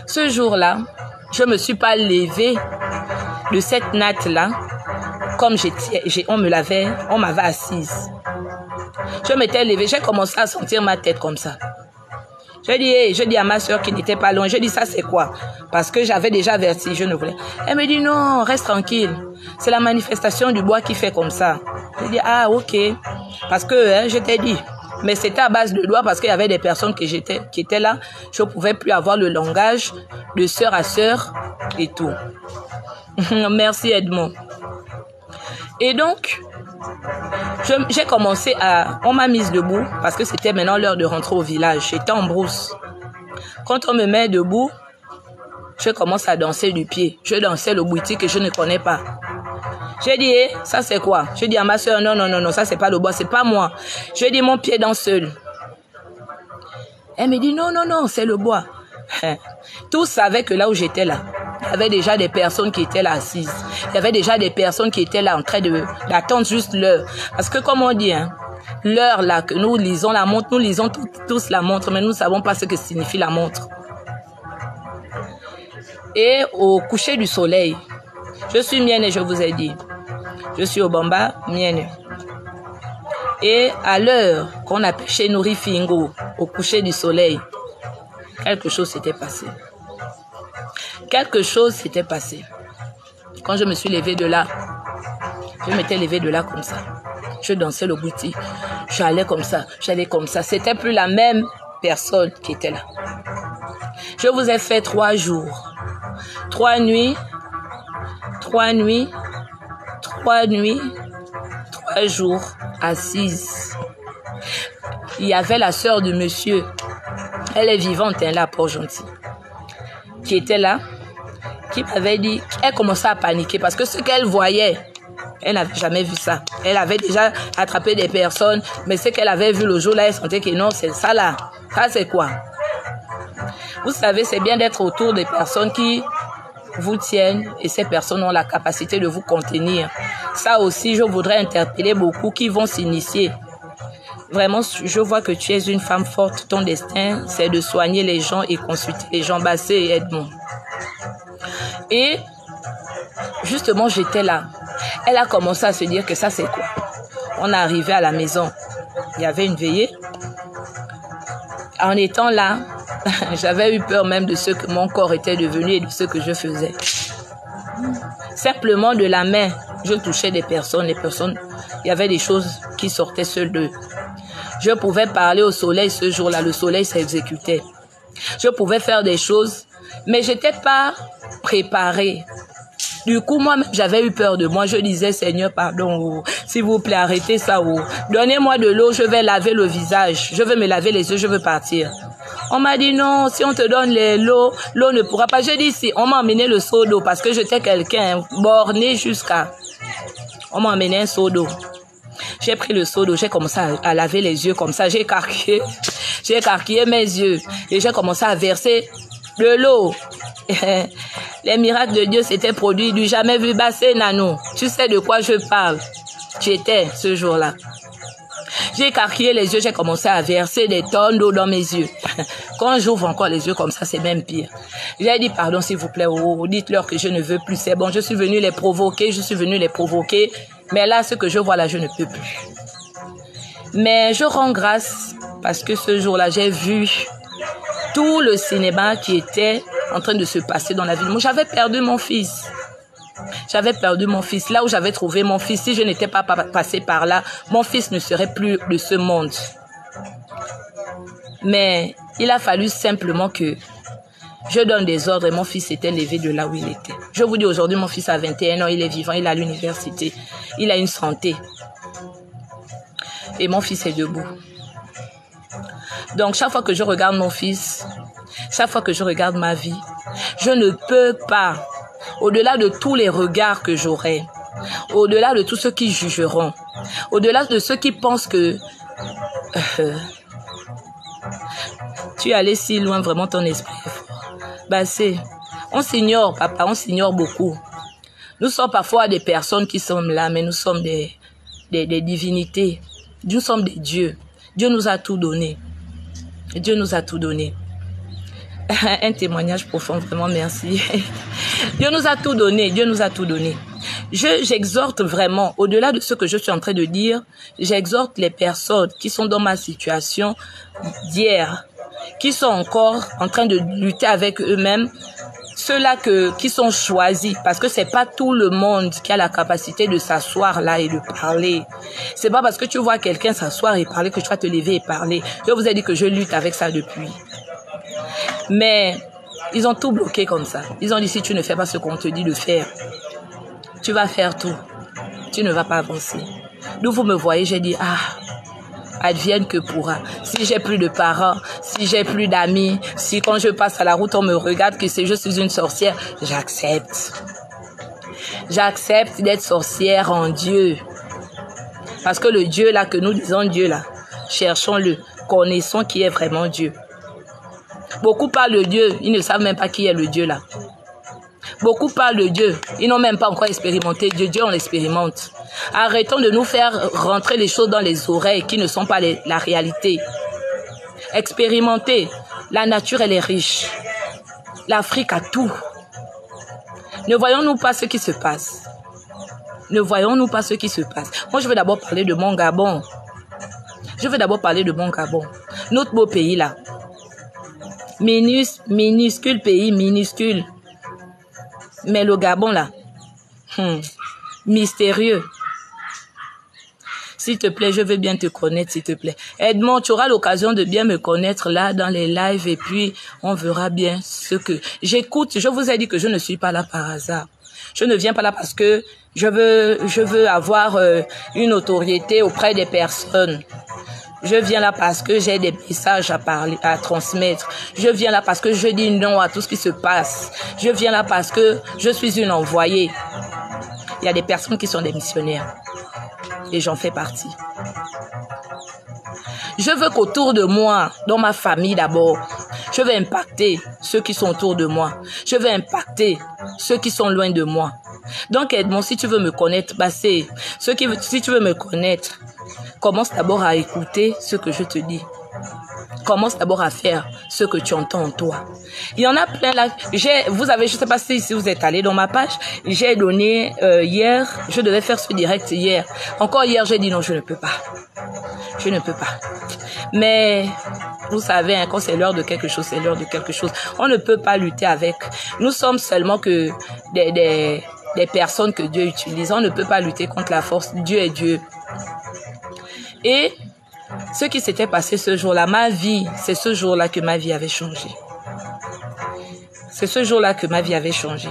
ce jour-là, je me suis pas levée de cette natte-là, comme on m'avait assise. Je m'étais levée, j'ai commencé à sentir ma tête comme ça. Je dis à ma soeur qui n'était pas loin, je dis ça c'est quoi? Parce que j'avais déjà vertige, je ne voulais. Elle me dit non, reste tranquille. C'est la manifestation du bois qui fait comme ça. Je dis ah ok. Parce que je t'ai dit. Mais c'était à base de doigts parce qu'il y avait des personnes qui étaient là. Je ne pouvais plus avoir le langage de sœur à sœur et tout. Merci Edmond. Et donc, j'ai commencé à... On m'a mise debout parce que c'était maintenant l'heure de rentrer au village. J'étais en brousse. Quand on me met debout, je commence à danser du pied. Je dansais le boutique que je ne connais pas. J'ai dit, ça c'est quoi? Je dis à ma soeur, non, ça c'est pas le bois, c'est pas moi. Je dis, mon pied danse seul. Elle me dit, non, c'est le bois. Tous savaient que là où j'étais là, il y avait déjà des personnes qui étaient là assises. Il y avait déjà des personnes qui étaient là en train d'attendre juste l'heure. Parce que comme on dit, l'heure là que nous lisons la montre, nous lisons tous la montre, mais nous ne savons pas ce que signifie la montre. Et au coucher du soleil, je suis mienne, je vous ai dit. Je suis au Bamba, mienne. Et à l'heure qu'on a pêché Nouri Fingo, au coucher du soleil, quelque chose s'était passé. Quelque chose s'était passé. Quand je me suis levée de là, je m'étais levée de là comme ça. Je dansais le bouti. J'allais comme ça, j'allais comme ça. C'était plus la même personne qui était là. Je vous ai fait 3 jours. 3 nuits, 3 nuits, 3 nuits, 3 jours assises. Il y avait la sœur de monsieur, elle est vivante, elle est là, pour gentil, qui était là, qui m'avait dit, elle commençait à paniquer parce que ce qu'elle voyait, elle n'avait jamais vu ça. Elle avait déjà attrapé des personnes, mais ce qu'elle avait vu le jour-là, elle sentait que non, c'est ça là. Ça c'est quoi? Vous savez, c'est bien d'être autour des personnes qui vous tiennent et ces personnes ont la capacité de vous contenir. Ça aussi, je voudrais interpeller beaucoup qui vont s'initier. Vraiment, je vois que tu es une femme forte. Ton destin, c'est de soigner les gens et consulter les gens. Bassé et Edmond. Et justement, j'étais là. Elle a commencé à se dire que ça, c'est quoi? On est arrivé à la maison. Il y avait une veillée. En étant là, j'avais eu peur même de ce que mon corps était devenu et de ce que je faisais. Simplement de la main, je touchais des personnes. Les personnes, il y avait des choses qui sortaient seules d'eux. Je pouvais parler au soleil ce jour-là. Le soleil s'exécutait. Je pouvais faire des choses, mais je n'étais pas préparée. Du coup, moi-même, j'avais eu peur de moi. Je disais, Seigneur, pardon, s'il vous plaît, arrêtez ça. Donnez-moi de l'eau, je vais laver le visage. Je veux me laver les yeux, je veux partir. On m'a dit, non, si on te donne l'eau, l'eau ne pourra pas. Je dis, si, on m'a emmené le seau d'eau parce que j'étais quelqu'un borné jusqu'à... On m'a emmené un seau d'eau. J'ai pris le seau d'eau, j'ai commencé à laver les yeux comme ça. J'ai écarquillé mes yeux et j'ai commencé à verser de l'eau. Les miracles de Dieu s'étaient produits du jamais vu. Bassé Nanou, tu sais de quoi je parle. J'étais ce jour-là. J'ai écarquillé les yeux, j'ai commencé à verser des tonnes d'eau dans mes yeux. Quand j'ouvre encore les yeux comme ça, c'est même pire. J'ai dit, pardon s'il vous plaît, dites-leur que je ne veux plus. C'est bon, je suis venue les provoquer, mais là, ce que je vois là, je ne peux plus. Mais je rends grâce parce que ce jour-là, j'ai vu tout le cinéma qui était en train de se passer dans la ville. Moi, j'avais perdu mon fils. J'avais perdu mon fils. Là où j'avais trouvé mon fils, si je n'étais pas passé par là, mon fils ne serait plus de ce monde. Mais il a fallu simplement que je donne des ordres et mon fils s'était levé de là où il était. Je vous dis aujourd'hui, mon fils a 21 ans, il est vivant, il est à l'université, il a une santé. Et mon fils est debout. Donc chaque fois que je regarde mon fils, chaque fois que je regarde ma vie, je ne peux pas, au-delà de tous les regards que j'aurai, au-delà de tous ceux qui jugeront, au-delà de ceux qui pensent que tu es allé si loin, vraiment ton esprit est fort. On s'ignore, papa, on s'ignore beaucoup. Nous sommes parfois des personnes qui sont là, mais nous sommes des divinités. Nous sommes des dieux. Dieu nous a tout donné. Dieu nous a tout donné. Un témoignage profond, vraiment merci. Dieu nous a tout donné, Dieu nous a tout donné. J'exhorte vraiment, au-delà de ce que je suis en train de dire, j'exhorte les personnes qui sont dans ma situation d'hier, qui sont encore en train de lutter avec eux-mêmes, ceux-là qui sont choisis, parce que c'est pas tout le monde qui a la capacité de s'asseoir là et de parler. C'est pas parce que tu vois quelqu'un s'asseoir et parler que tu vas te lever et parler. Je vous ai dit que je lutte avec ça depuis. Mais Ils ont tout bloqué comme ça. Ils ont dit, si tu ne fais pas ce qu'on te dit de faire, tu vas faire tout. Tu ne vas pas avancer. D'où vous me voyez, j'ai dit, advienne que pourra. Si j'ai plus de parents, si j'ai plus d'amis, si quand je passe à la route, on me regarde que je suis une sorcière, j'accepte. J'accepte d'être sorcière en Dieu. Parce que le Dieu là, que nous disons Dieu là, cherchons-le, connaissons qui est vraiment Dieu. Beaucoup parlent de Dieu, ils ne savent même pas qui est le Dieu là. Beaucoup parlent de Dieu, ils n'ont même pas encore expérimenté Dieu. Dieu, on l'expérimente. Arrêtons de nous faire rentrer les choses dans les oreilles qui ne sont pas la réalité. Expérimentez. La nature, elle est riche. L'Afrique a tout. Ne voyons-nous pas ce qui se passe? Ne voyons-nous pas ce qui se passe? Moi, je veux d'abord parler de mon Gabon. Je veux d'abord parler de mon Gabon. Notre beau pays là. Minuscule pays, minuscule. Mais le Gabon là, mystérieux. S'il te plaît, je veux bien te connaître, s'il te plaît. Edmond, tu auras l'occasion de bien me connaître là dans les lives et puis on verra bien ce que j'écoute. Je vous ai dit que je ne suis pas là par hasard. Je ne viens pas là parce que je veux avoir une notoriété auprès des personnes. Je viens là parce que j'ai des messages à transmettre. Je viens là parce que je dis non à tout ce qui se passe. Je viens là parce que je suis une envoyée. Il y a des personnes qui sont des missionnaires. Et j'en fais partie. Je veux qu'autour de moi, dans ma famille d'abord, je veux impacter ceux qui sont autour de moi. Je veux impacter ceux qui sont loin de moi. Donc Edmond, si tu veux me connaître, si tu veux me connaître, commence d'abord à écouter ce que je te dis. Commence d'abord à faire ce que tu entends en toi. Il y en a plein là. Vous avez, je ne sais pas si vous êtes allé dans ma page, j'ai donné hier, je devais faire ce direct hier. Encore hier, j'ai dit non, je ne peux pas. Je ne peux pas. Mais vous savez, quand c'est l'heure de quelque chose, c'est l'heure de quelque chose. On ne peut pas lutter avec. Nous sommes seulement que des personnes que Dieu utilise. On ne peut pas lutter contre la force. Dieu est Dieu. Et ce qui s'était passé ce jour-là, ma vie, c'est ce jour-là que ma vie avait changé. C'est ce jour-là que ma vie avait changé.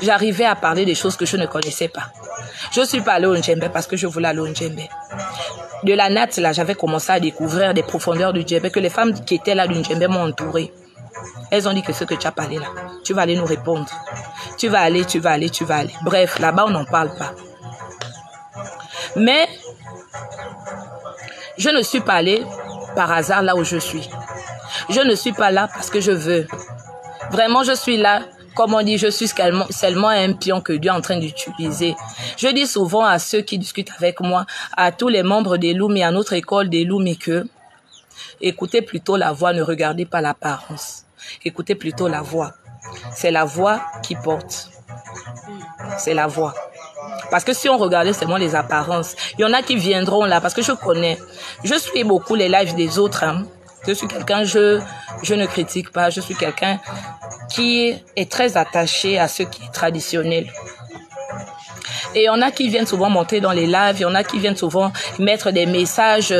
J'arrivais à parler des choses que je ne connaissais pas. Je suis pas allée au Ndjembe parce que je voulais aller au Ndjembe. De la natte, là, j'avais commencé à découvrir des profondeurs du Ndjembe, que les femmes qui étaient là du Ndjembe m'ont entourée. Elles ont dit que ce que tu as parlé là, tu vas aller nous répondre. Tu vas aller. Bref, là-bas, on n'en parle pas. Mais je ne suis pas allée par hasard là où je suis. Je ne suis pas là parce que je veux. Vraiment, je suis là, comme on dit, je suis seulement un pion que Dieu est en train d'utiliser. Je dis souvent à ceux qui discutent avec moi, à tous les membres des Lumi, à notre école des Lumi, que écoutez plutôt la voix, ne regardez pas l'apparence. Écoutez plutôt la voix. C'est la voix qui porte. C'est la voix. Parce que si on regardait seulement les apparences, il y en a qui viendront là, parce que je connais. Je suis beaucoup les lives des autres. Je suis quelqu'un, je ne critique pas. Je suis quelqu'un qui est très attaché à ce qui est traditionnel. Et il y en a qui viennent souvent monter dans les lives, il y en a qui viennent souvent mettre des messages.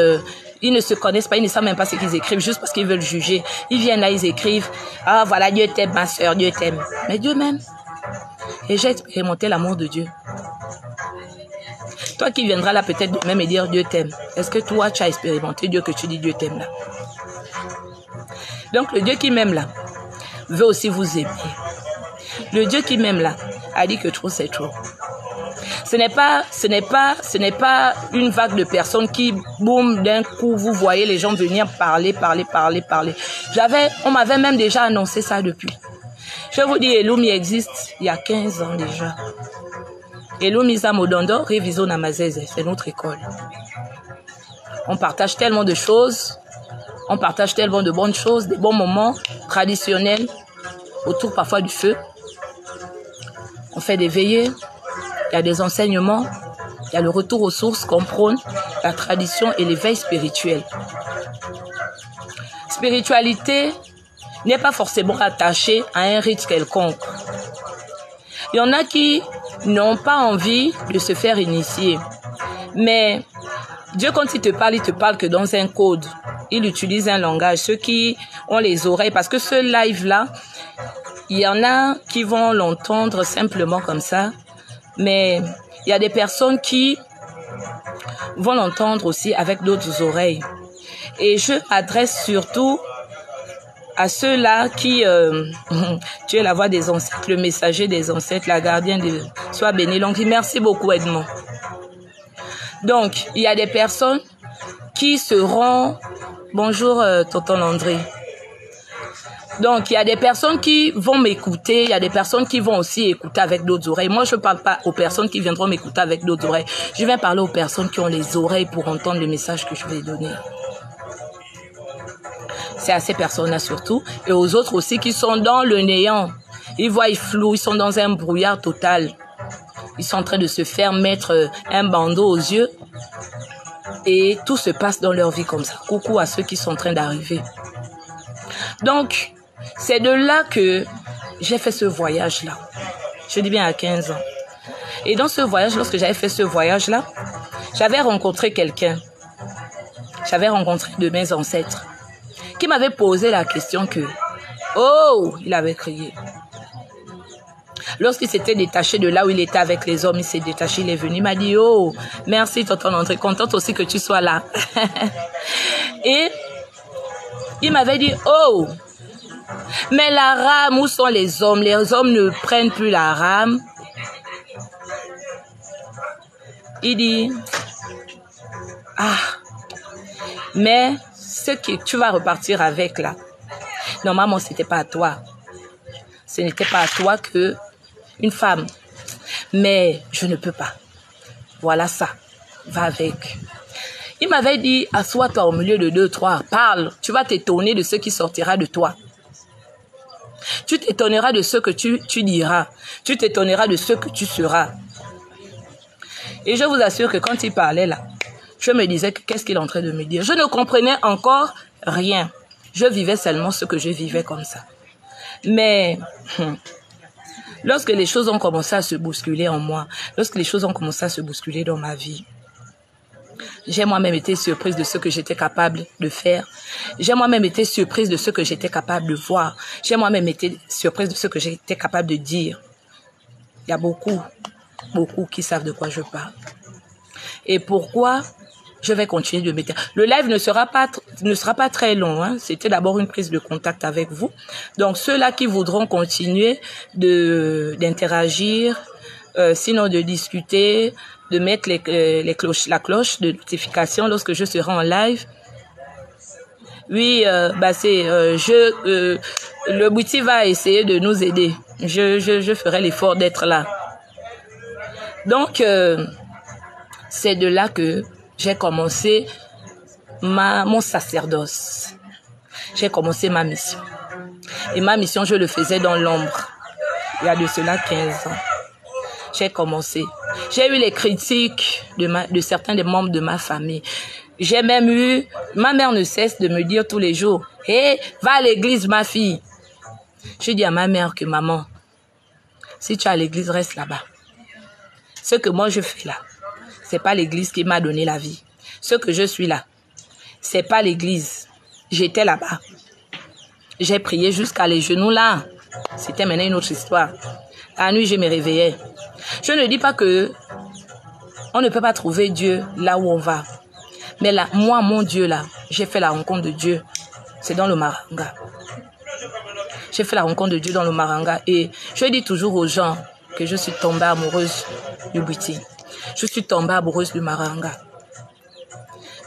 Ils ne se connaissent pas, ils ne savent même pas ce qu'ils écrivent, juste parce qu'ils veulent juger. Ils viennent là, ils écrivent, ah voilà, Dieu t'aime, ma soeur, Dieu t'aime. Mais Dieu m'aime. Et j'ai expérimenté l'amour de Dieu. Toi qui viendras là peut-être de même et dire Dieu t'aime. Est-ce que toi tu as expérimenté Dieu que tu dis Dieu t'aime là? Donc le Dieu qui m'aime là veut aussi vous aimer. Le Dieu qui m'aime là a dit que trop c'est trop. Ce n'est pas une vague de personnes qui, boum, d'un coup, vous voyez les gens venir parler. On m'avait même déjà annoncé ça depuis. Je vous dis, Elumi existe il y a 15 ans déjà. Elumi Zamodondo, Révision Namazeze, c'est notre école. On partage tellement de choses, on partage tellement de bonnes choses, des bons moments traditionnels, autour parfois du feu. On fait des veillées, il y a des enseignements, il y a le retour aux sources qu'on prône, la tradition et l'éveil spirituel. Spiritualité n'est pas forcément attachée à un rite quelconque. Il y en a qui n'ont pas envie de se faire initier. Mais Dieu, quand il te parle que dans un code. il utilise un langage. Ceux qui ont les oreilles, parce que ce live-là, il y en a qui vont l'entendre simplement comme ça, mais il y a des personnes qui vont l'entendre aussi avec d'autres oreilles. Et je m'adresse surtout à ceux-là qui, tu es la voix des ancêtres, le messager des ancêtres, la gardienne de... Sois béni. Donc, merci beaucoup, Edmond. Donc, il y a des personnes qui seront... Bonjour, tonton Landry. Donc, il y a des personnes qui vont m'écouter, il y a des personnes qui vont aussi écouter avec d'autres oreilles. Moi, je ne parle pas aux personnes qui viendront m'écouter avec d'autres oreilles. Je vais parler aux personnes qui ont les oreilles pour entendre le message que je vais donner. C'est à ces personnes-là surtout. Et aux autres aussi qui sont dans le néant. Ils voient flou, ils sont dans un brouillard total. Ils sont en train de se faire mettre un bandeau aux yeux. Et tout se passe dans leur vie comme ça. Coucou à ceux qui sont en train d'arriver. Donc, c'est de là que j'ai fait ce voyage-là. Je dis bien à 15 ans. Et dans ce voyage, lorsque j'avais fait ce voyage-là, j'avais rencontré quelqu'un. J'avais rencontré de mes ancêtres qui m'avait posé la question que, oh, il avait crié. Lorsqu'il s'était détaché de là où il était avec les hommes, il s'est détaché, il est venu, il m'a dit, oh, merci tonton André, contente aussi que tu sois là. Et il m'avait dit, oh, mais la rame, où sont les hommes? Les hommes ne prennent plus la rame. Il dit, ah, mais ce que tu vas repartir avec là, normalement, ce n'était pas à toi. Ce n'était pas à toi que une femme. Mais je ne peux pas. Voilà ça. Va avec. Il m'avait dit, assois-toi au milieu de 2, 3, parle. Tu vas t'étonner de ce qui sortira de toi. Tu t'étonneras de ce que tu diras. Tu t'étonneras de ce que tu seras. Et je vous assure que quand il parlait là, je me disais, qu'est-ce qu'il est en train de me dire? Je ne comprenais encore rien. Je vivais seulement ce que je vivais comme ça. Mais lorsque les choses ont commencé à se bousculer en moi, lorsque les choses ont commencé à se bousculer dans ma vie, j'ai moi-même été surprise de ce que j'étais capable de faire. J'ai moi-même été surprise de ce que j'étais capable de voir. J'ai moi-même été surprise de ce que j'étais capable de dire. Il y a beaucoup qui savent de quoi je parle. Et pourquoi je vais continuer de m'éteindre. Le live ne sera pas très long. Hein. C'était d'abord une prise de contact avec vous. Donc, ceux-là qui voudront continuer d'interagir, sinon de discuter, de mettre la cloche de notification lorsque je serai en live. Oui, le Bouti va essayer de nous aider. Je ferai l'effort d'être là. Donc, c'est de là que j'ai commencé mon sacerdoce. J'ai commencé ma mission. Et ma mission, je le faisais dans l'ombre. Il y a de cela 15 ans. J'ai commencé. J'ai eu les critiques de certains des membres de ma famille. J'ai même eu... Ma mère ne cesse de me dire tous les jours, « Hé, va à l'église, ma fille. » Je dis à ma mère que, maman, si tu es à l'église, reste là-bas. Ce que moi je fais là, c'est pas l'église qui m'a donné la vie. Ce que je suis là, c'est pas l'église. J'étais là-bas. J'ai prié jusqu'à les genoux là. C'était maintenant une autre histoire. La nuit, je me réveillais. Je ne dis pas que on ne peut pas trouver Dieu là où on va. Mais là, moi, mon Dieu là, j'ai fait la rencontre de Dieu. C'est dans le Maranga. J'ai fait la rencontre de Dieu dans le Maranga. Et je dis toujours aux gens que je suis tombée amoureuse du Bouti. Je suis tombée amoureuse du Maranga.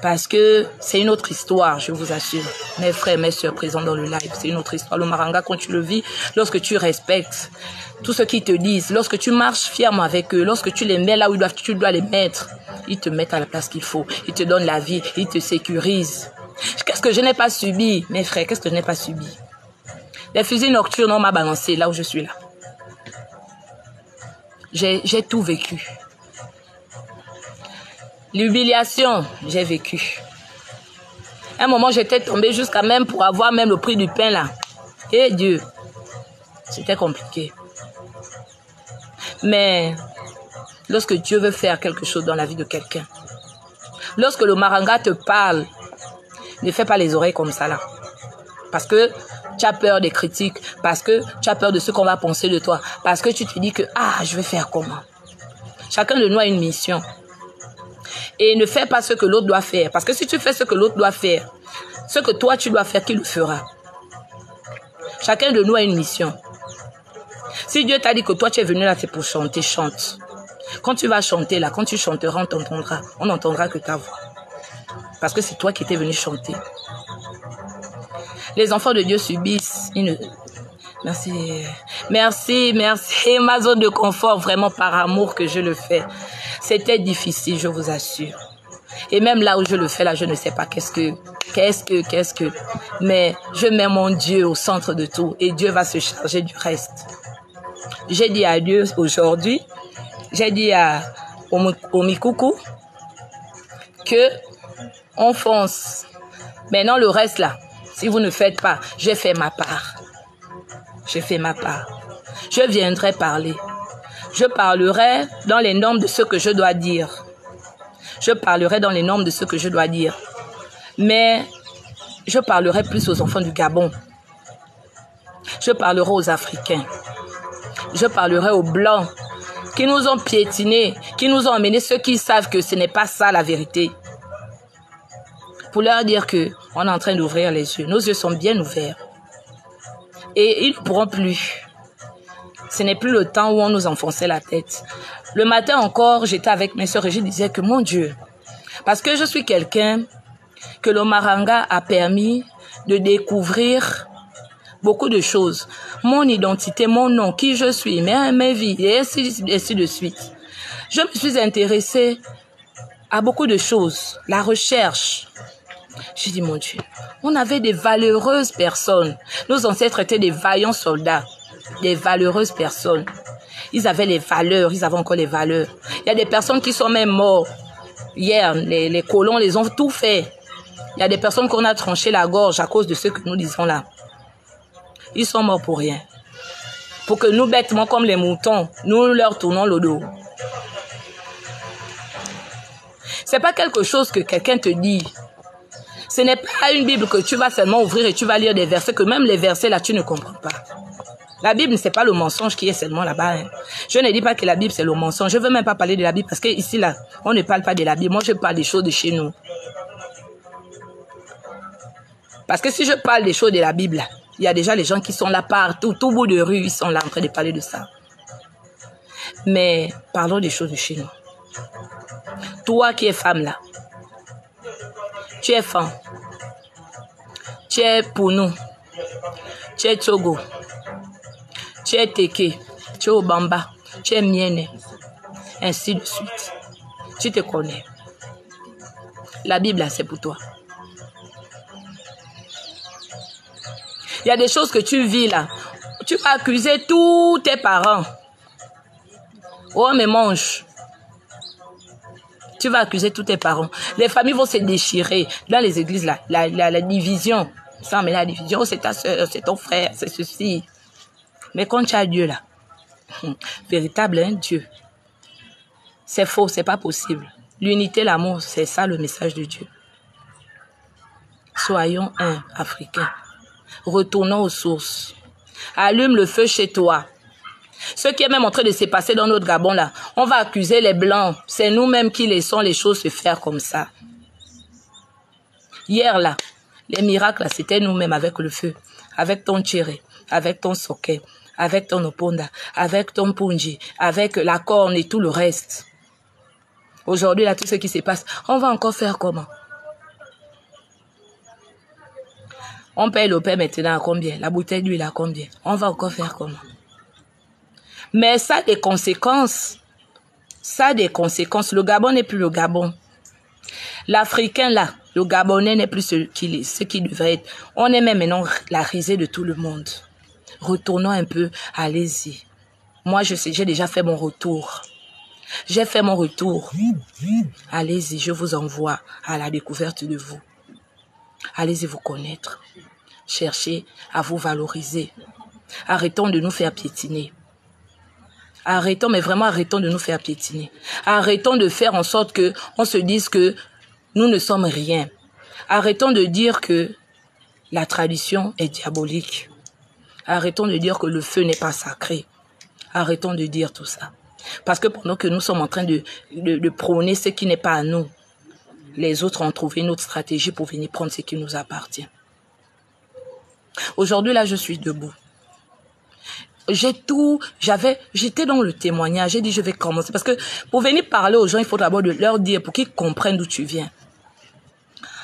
Parce que c'est une autre histoire, je vous assure. Mes frères et mes soeurs présents dans le live, c'est une autre histoire. Le Maranga, quand tu le vis, lorsque tu respectes tout ce qu'ils te disent, lorsque tu marches fièrement avec eux, lorsque tu les mets là où tu dois les mettre, ils te mettent à la place qu'il faut. Ils te donnent la vie, ils te sécurisent. Qu'est-ce que je n'ai pas subi, mes frères, qu'est-ce que je n'ai pas subi? Les fusils nocturnes, on m'a balancé là où je suis là. J'ai tout vécu. L'humiliation, j'ai vécu. À un moment, j'étais tombée jusqu'à même pour avoir même le prix du pain là. Et Dieu, c'était compliqué. Mais lorsque Dieu veut faire quelque chose dans la vie de quelqu'un, lorsque le Maranga te parle, Ne fais pas les oreilles comme ça là. Parce que tu as peur des critiques, parce que tu as peur de ce qu'on va penser de toi, parce que tu te dis que, je vais faire comment? Chacun de nous a une mission. Et ne fais pas ce que l'autre doit faire. Parce que si tu fais ce que l'autre doit faire, ce que toi tu dois faire, qui le fera? Chacun de nous a une mission. Si Dieu t'a dit que toi tu es venu là, c'est pour chanter, chante. Quand tu vas chanter là, quand tu chanteras, on t'entendra. On n'entendra que ta voix. Parce que c'est toi qui étais venu chanter. Les enfants de Dieu subissent une... Merci, ma zone de confort, vraiment par amour que je le fais. C'était difficile, je vous assure. Et même là où je le fais, là, je ne sais pas qu'est-ce que. Mais je mets mon Dieu au centre de tout et Dieu va se charger du reste. J'ai dit à Dieu aujourd'hui, j'ai dit au Mikoukou que on fonce. Maintenant, le reste là, si vous ne faites pas, j'ai fait ma part. J'ai fait ma part. Je viendrai parler. Je parlerai dans les normes de ce que je dois dire. Je parlerai dans les normes de ce que je dois dire. Mais je parlerai plus aux enfants du Gabon. Je parlerai aux Africains. Je parlerai aux Blancs qui nous ont piétinés, qui nous ont emmenés, ceux qui savent que ce n'est pas ça la vérité. Pour leur dire qu'on est en train d'ouvrir les yeux. Nos yeux sont bien ouverts. Et ils ne pourront plus. Ce n'est plus le temps où on nous enfonçait la tête. Le matin encore, j'étais avec mes soeurs et je disais que mon Dieu, parce que je suis quelqu'un que le Maranga a permis de découvrir beaucoup de choses. Mon identité, mon nom, qui je suis, mes vies, et ainsi de suite. Je me suis intéressée à beaucoup de choses. La recherche. J'ai dit, mon Dieu, on avait des valeureuses personnes. Nos ancêtres étaient des vaillants soldats, des valeureuses personnes. Ils avaient les valeurs, ils avaient encore les valeurs. Il y a des personnes qui sont même mortes. Hier, les colons les ont tout fait. Il y a des personnes qu'on a tranché la gorge à cause de ce que nous disons là. Ils sont morts pour rien. Pour que nous, bêtement comme les moutons, nous leur tournons le dos. C'est pas quelque chose que quelqu'un te dit. Ce n'est pas une Bible que tu vas seulement ouvrir et tu vas lire des versets, que même les versets là, tu ne comprends pas. La Bible, ce n'est pas le mensonge qui est seulement là-bas. Hein. Je ne dis pas que la Bible, c'est le mensonge. Je ne veux même pas parler de la Bible parce qu'ici, là, on ne parle pas de la Bible. Moi, je parle des choses de chez nous. Parce que si je parle des choses de la Bible, là, il y a déjà les gens qui sont là partout, tout bout de rue, ils sont là en train de parler de ça. Mais parlons des choses de chez nous. Toi qui es femme là, tu es femme, tu es Pounou, tu es Togo, tu es Teke, tu es Obamba, tu es Miene, ainsi de suite. Tu te connais. La Bible là, c'est pour toi. Il y a des choses que tu vis là. Tu vas accuser tous tes parents. Oh, mais mange. Tu vas accuser tous tes parents. Les familles vont se déchirer. Dans les églises là, la division. Ça, mais la division, oh, c'est ta soeur, c'est ton frère, c'est ceci. Mais quand tu as Dieu là, véritable hein, Dieu, c'est faux, c'est pas possible. L'unité, l'amour, c'est ça le message de Dieu. Soyons un, Africains. Retournons aux sources. Allume le feu chez toi. Ce qui est même en train de se passer dans notre Gabon là, on va accuser les Blancs. C'est nous-mêmes qui laissons les choses se faire comme ça. Hier là, les miracles là, c'était nous-mêmes avec le feu. Avec ton Tchéré, avec ton Soké, avec ton Oponda, avec ton Punji, avec la corne et tout le reste. Aujourd'hui là, tout ce qui se passe, on va encore faire comment? On paye le pain maintenant à combien? La bouteille d'huile à combien? On va encore faire comment? Mais ça a des conséquences. Ça a des conséquences. Le Gabon n'est plus le Gabon. L'Africain là, le Gabonais n'est plus ce qu'il devrait être. On est même maintenant la risée de tout le monde. Retournons un peu, allez-y. Moi, je sais, j'ai déjà fait mon retour. J'ai fait mon retour. Allez-y, je vous envoie à la découverte de vous. Allez-y vous connaître. Cherchez à vous valoriser. Arrêtons de nous faire piétiner. Arrêtons, mais vraiment arrêtons de nous faire piétiner. Arrêtons de faire en sorte que on se dise que nous ne sommes rien. Arrêtons de dire que la tradition est diabolique. Arrêtons de dire que le feu n'est pas sacré. Arrêtons de dire tout ça. Parce que pendant que nous sommes en train de prôner ce qui n'est pas à nous, les autres ont trouvé une autre stratégie pour venir prendre ce qui nous appartient. Aujourd'hui, là, je suis debout. J'étais dans le témoignage, j'ai dit je vais commencer. Parce que pour venir parler aux gens, il faut d'abord leur dire pour qu'ils comprennent d'où tu viens.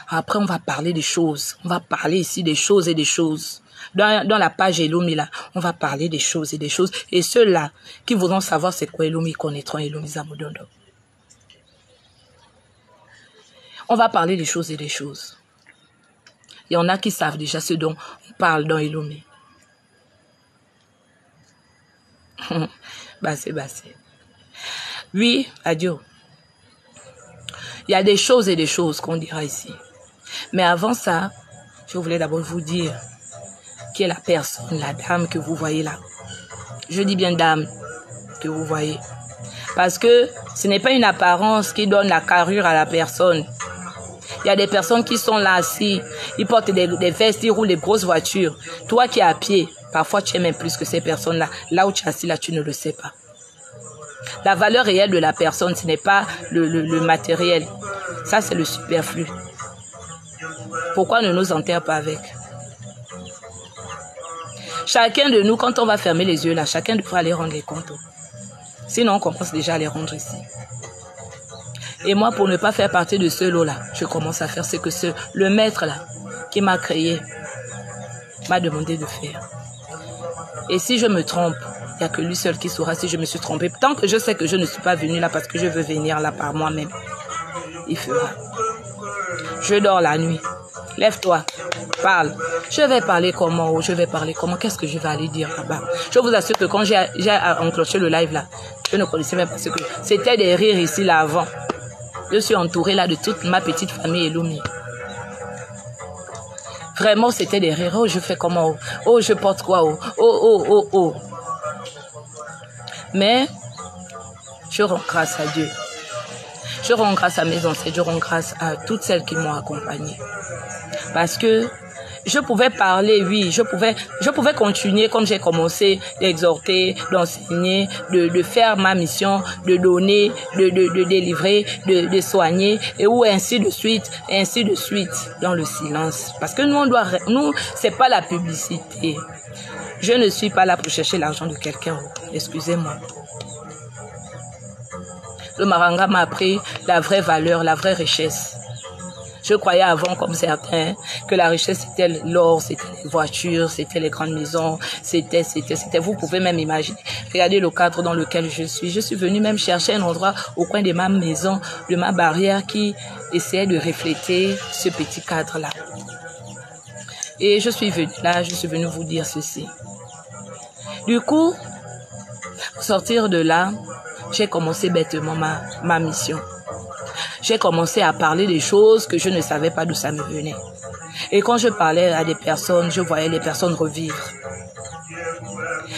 Après, on va parler des choses. On va parler ici des choses et des choses. Dans la page Elomi, là, on va parler des choses et des choses. Et ceux-là qui voudront savoir c'est quoi Elomi, connaîtront Elomi Zamudondo. On va parler des choses et des choses. Il y en a qui savent déjà ce dont on parle dans Elomi. Bassé. Oui, adieu. Il y a des choses et des choses qu'on dira ici. Mais avant ça, je voulais d'abord vous dire qui est la personne, la dame que vous voyez là. Je dis bien dame que vous voyez. Parce que ce n'est pas une apparence qui donne la carrure à la personne. Il y a des personnes qui sont là assis, ils portent des vestes, ils roulent des grosses voitures. Toi qui es à pied, parfois tu es même plus que ces personnes-là. Là où tu es assis, là tu ne le sais pas. La valeur réelle de la personne, ce n'est pas le matériel. Ça, c'est le superflu. Pourquoi ne nous enterre pas avec? Chacun de nous, quand on va fermer les yeux là, chacun devra aller rendre les comptes. Sinon, on commence déjà à les rendre ici. Et moi, pour ne pas faire partie de ce lot-là, je commence à faire ce que le maître là, qui m'a créé, m'a demandé de faire. Et si je me trompe, il n'y a que lui seul qui saura si je me suis trompée. Tant que je sais que je ne suis pas venue là parce que je veux venir là par moi-même, il fera. Je dors la nuit. Lève-toi, parle. Je vais parler comment, je vais parler comment, qu'est-ce que je vais aller dire là-bas. Je vous assure que quand j'ai enclenché le live là, je ne connaissais même pas ce que c'était des rires ici là avant. Je suis entourée là de toute ma petite famille Elomi. Vraiment, c'était des rires. Oh, je fais comment? Oh, je porte quoi? Oh. Mais, je rends grâce à Dieu. Je rends grâce à mes ancêtres. Je rends grâce à toutes celles qui m'ont accompagnée. Parce que je pouvais parler, oui, je pouvais continuer comme j'ai commencé d'exhorter, d'enseigner, de faire ma mission, de donner, de délivrer, de soigner, et ou ainsi de suite, dans le silence. Parce que nous, c'est pas la publicité. Je ne suis pas là pour chercher l'argent de quelqu'un, excusez-moi. Le Maranga m'a appris la vraie valeur, la vraie richesse. Je croyais avant, comme certains, que la richesse c'était l'or, c'était les voitures, c'était les grandes maisons, c'était. Vous pouvez même imaginer. Regardez le cadre dans lequel je suis. Je suis venue même chercher un endroit au coin de ma maison, de ma barrière, qui essayait de refléter ce petit cadre-là. Et je suis venue vous dire ceci. Du coup, pour sortir de là, j'ai commencé bêtement ma mission. J'ai commencé à parler des choses que je ne savais pas d'où ça me venait. Et quand je parlais à des personnes, je voyais les personnes revivre.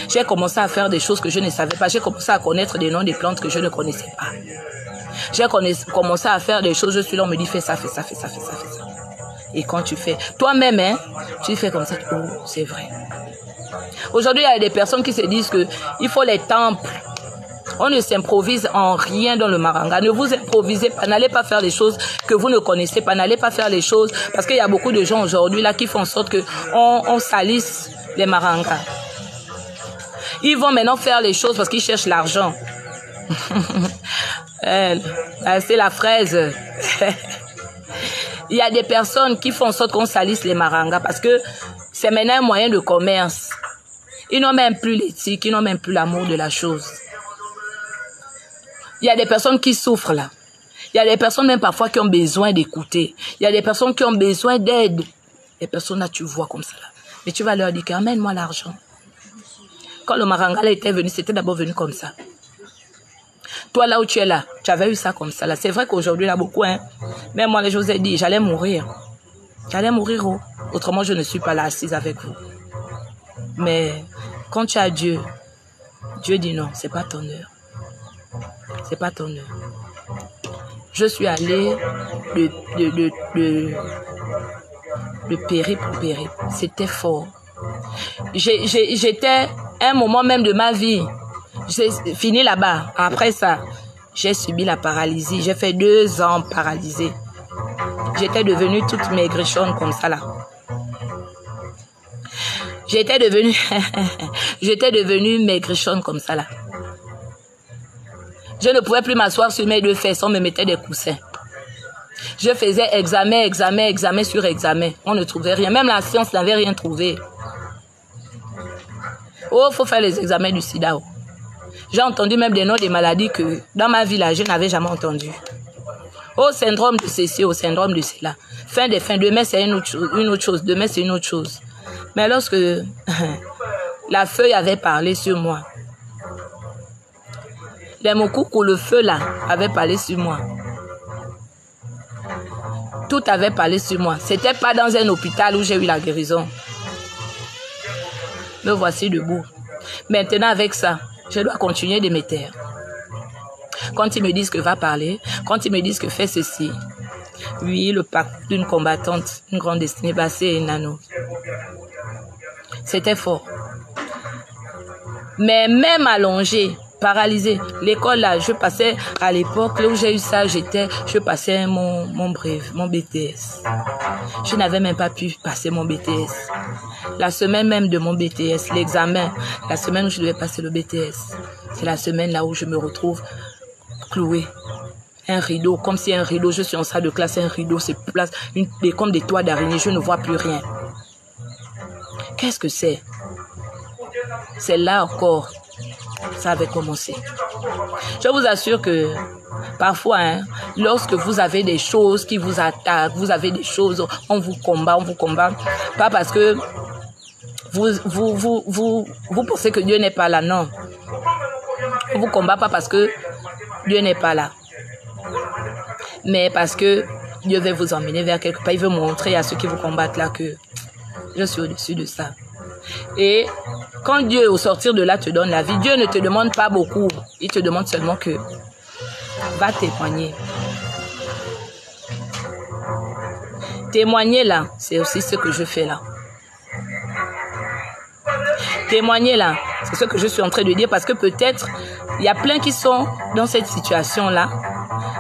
J'ai commencé à faire des choses que je ne savais pas. J'ai commencé à connaître des noms des plantes que je ne connaissais pas. J'ai commencé à faire des choses, je suis là, on me dit fais ça. Et quand tu fais, toi-même, hein, tu fais comme ça, oh, c'est vrai. Aujourd'hui, il y a des personnes qui se disent que il faut les temples. On ne s'improvise en rien dans le Maranga. Ne vous improvisez pas. N'allez pas faire des choses que vous ne connaissez pas. N'allez pas faire les choses. Parce qu'il y a beaucoup de gens aujourd'hui là qui font en sorte que on salisse les Marangas. Ils vont maintenant faire les choses parce qu'ils cherchent l'argent. C'est la fraise. Il y a des personnes qui font en sorte qu'on salisse les Marangas parce que c'est maintenant un moyen de commerce. Ils n'ont même plus l'éthique, ils n'ont même plus l'amour de la chose. Il y a des personnes qui souffrent là. Il y a des personnes même parfois qui ont besoin d'écouter. Il y a des personnes qui ont besoin d'aide. Les personnes là, tu vois comme ça là. Mais tu vas leur dire amène-moi l'argent. Quand le Maranga était venu, c'était d'abord venu comme ça. Toi là où tu es là, tu avais eu ça comme ça là. C'est vrai qu'aujourd'hui là beaucoup, hein. Mais moi, je vous ai dit, j'allais mourir. J'allais mourir, oh. Autrement, je ne suis pas là assise avec vous. Mais quand tu as Dieu, Dieu dit non, c'est pas ton heure. C'est pas ton heure. Je suis allée Le périple, c'était fort. J'étais un moment même de ma vie. J'ai fini là-bas. Après ça, j'ai subi la paralysie. J'ai fait 2 ans paralysée. J'étais devenue toute maigrichonne comme ça là. J'étais devenue maigrichonne comme ça là. Je ne pouvais plus m'asseoir sur mes 2 fesses, on me mettait des coussins. Je faisais examen sur examen. On ne trouvait rien. Même la science n'avait rien trouvé. Oh, il faut faire les examens du sida. Oh. J'ai entendu même des noms des maladies que dans ma vie là, je n'avais jamais entendu. Oh, syndrome de ceci, au syndrome de cela. Fin des fins. Demain, c'est une autre chose. Demain, c'est une autre chose. Mais lorsque la feuille avait parlé sur moi, les moukoukou, le feu là, avait parlé sur moi. Tout avait parlé sur moi. C'était pas dans un hôpital où j'ai eu la guérison. Me voici debout. Maintenant, avec ça, je dois continuer de me taire. Quand ils me disent que va parler, quand ils me disent que fais ceci, oui, le pacte d'une combattante, une grande destinée, Bassé et Nano. C'était fort. Mais même allongé, paralysé, l'école là, je passais à l'époque où j'ai eu ça, je passais mon BTS. Je n'avais même pas pu passer mon BTS. La semaine même de mon BTS, l'examen, la semaine où je devais passer le BTS, c'est la semaine là où je me retrouve clouée. Un rideau, comme si un rideau, je suis en salle de classe, un rideau se place, comme des toits d'araignée, je ne vois plus rien. Qu'est-ce que c'est? C'est là encore, ça avait commencé. Je vous assure que parfois, lorsque vous avez des choses qui vous attaquent, vous avez des choses, on vous combat, pas parce que vous pensez que Dieu n'est pas là, non. On vous combat pas parce que Dieu n'est pas là, mais parce que Dieu veut vous emmener vers quelque part. Il veut montrer à ceux qui vous combattent là que je suis au-dessus de ça. Et quand Dieu, au sortir de là, te donne la vie, Dieu ne te demande pas beaucoup. Il te demande seulement que va témoigner. Témoigner là, c'est aussi ce que je fais là. Témoigner là, c'est ce que je suis en train de dire parce que peut-être il y a plein qui sont dans cette situation là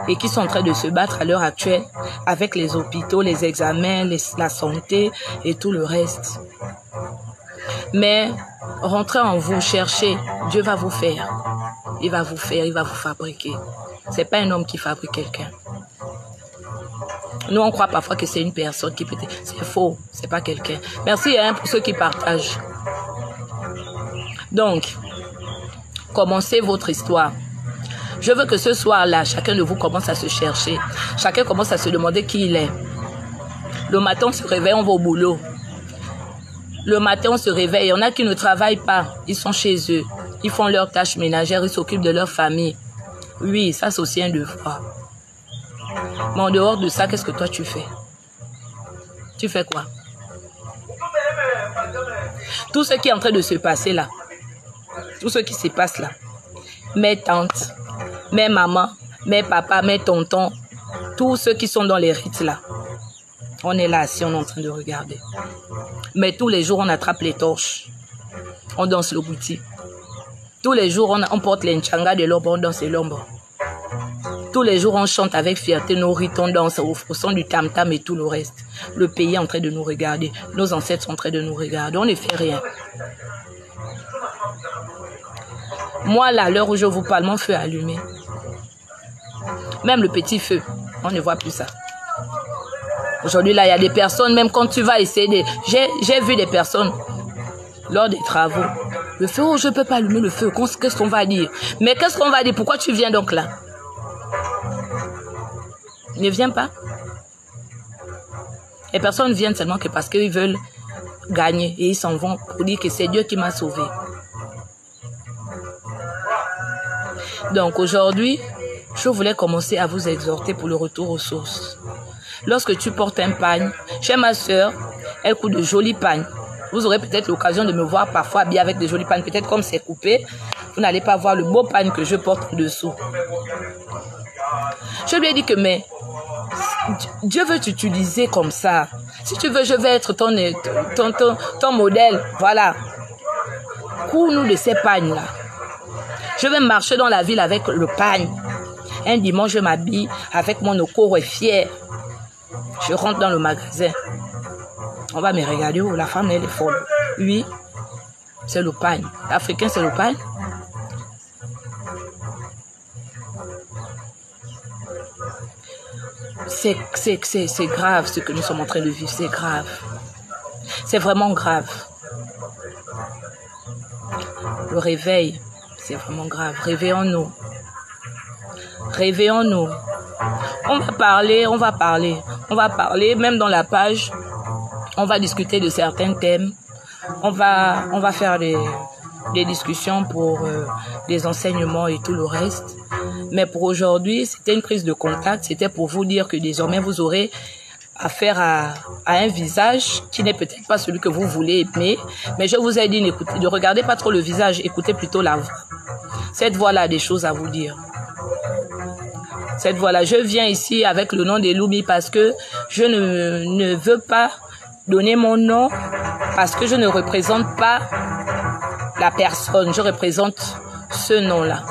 et qui sont en train de se battre à l'heure actuelle avec les hôpitaux, les examens, la santé et tout le reste. Mais rentrez en vous, cherchez, Dieu va vous faire. Il va vous faire, il va vous fabriquer. C'est pas un homme qui fabrique quelqu'un. Nous, on croit parfois que c'est une personne qui peut être... C'est faux, c'est pas quelqu'un. Merci pour ceux qui partagent. Donc, commencez votre histoire. Je veux que ce soir-là, chacun de vous commence à se chercher. Chacun commence à se demander qui il est. Le matin, on se réveille, on va au boulot. Le matin, on se réveille. Il y en a qui ne travaillent pas. Ils sont chez eux. Ils font leurs tâches ménagères. Ils s'occupent de leur famille. Oui, ça, c'est aussi un devoir. Mais en dehors de ça, qu'est-ce que toi, tu fais? Tu fais quoi? Tout ce qui est en train de se passer là, tout ce qui se passe là, mes tantes, mes mamans, mes papas, mes tontons, tous ceux qui sont dans les rites là, on est là assis, on est en train de regarder. Mais tous les jours, on attrape les torches. On danse le gouti. Tous les jours, on porte les nchanga de l'ombre, on danse l'ombre. Tous les jours, on chante avec fierté nos rites, on danse au son du tam-tam et tout le reste. Le pays est en train de nous regarder. Nos ancêtres sont en train de nous regarder. On ne fait rien. Moi, là, à l'heure où je vous parle, mon feu est allumé. Même le petit feu, on ne voit plus ça. Aujourd'hui, là, il y a des personnes, même quand tu vas essayer de... J'ai vu des personnes, lors des travaux, le feu, oh, je ne peux pas allumer le feu, qu'est-ce qu'on va dire? Mais qu'est-ce qu'on va dire? Pourquoi tu viens donc là? Ne viens pas. Les personnes viennent seulement que parce qu'ils veulent gagner et ils s'en vont pour dire que c'est Dieu qui m'a sauvé. Donc aujourd'hui, je voulais commencer à vous exhorter pour le retour aux sources. Lorsque tu portes un pagne, chez ma soeur, elle coud de jolis pagnes. Vous aurez peut-être l'occasion de me voir parfois habillée avec des jolis pagnes. Peut-être comme c'est coupé, vous n'allez pas voir le beau pagne que je porte dessous. Je lui ai dit que mais Dieu veut t'utiliser comme ça. Si tu veux, je vais être ton modèle. Voilà. Cours-nous de ces pagnes-là. Je vais marcher dans la ville avec le pagne. Un dimanche, je m'habille avec mon okoro et fier. Je rentre dans le magasin. On va me regarder. Oh, la femme, elle est folle. Oui, c'est le pagne. L'Africain, c'est le pagne. C'est grave ce que nous sommes en train de vivre. C'est grave. C'est vraiment grave. Le réveil, c'est vraiment grave. Réveillons-nous. Réveillons-nous. On va parler, même dans la page. On va discuter de certains thèmes. On va faire des discussions pour des enseignements et tout le reste. Mais pour aujourd'hui, c'était une prise de contact. C'était pour vous dire que désormais, vous aurez affaire à un visage qui n'est peut-être pas celui que vous voulez aimer. Mais je vous ai dit, ne regardez pas trop le visage, écoutez plutôt la voix. Cette voix-là a des choses à vous dire. Cette voix-là, je viens ici avec le nom de Lumi parce que je ne veux pas donner mon nom parce que je ne représente pas la personne. Je représente ce nom-là,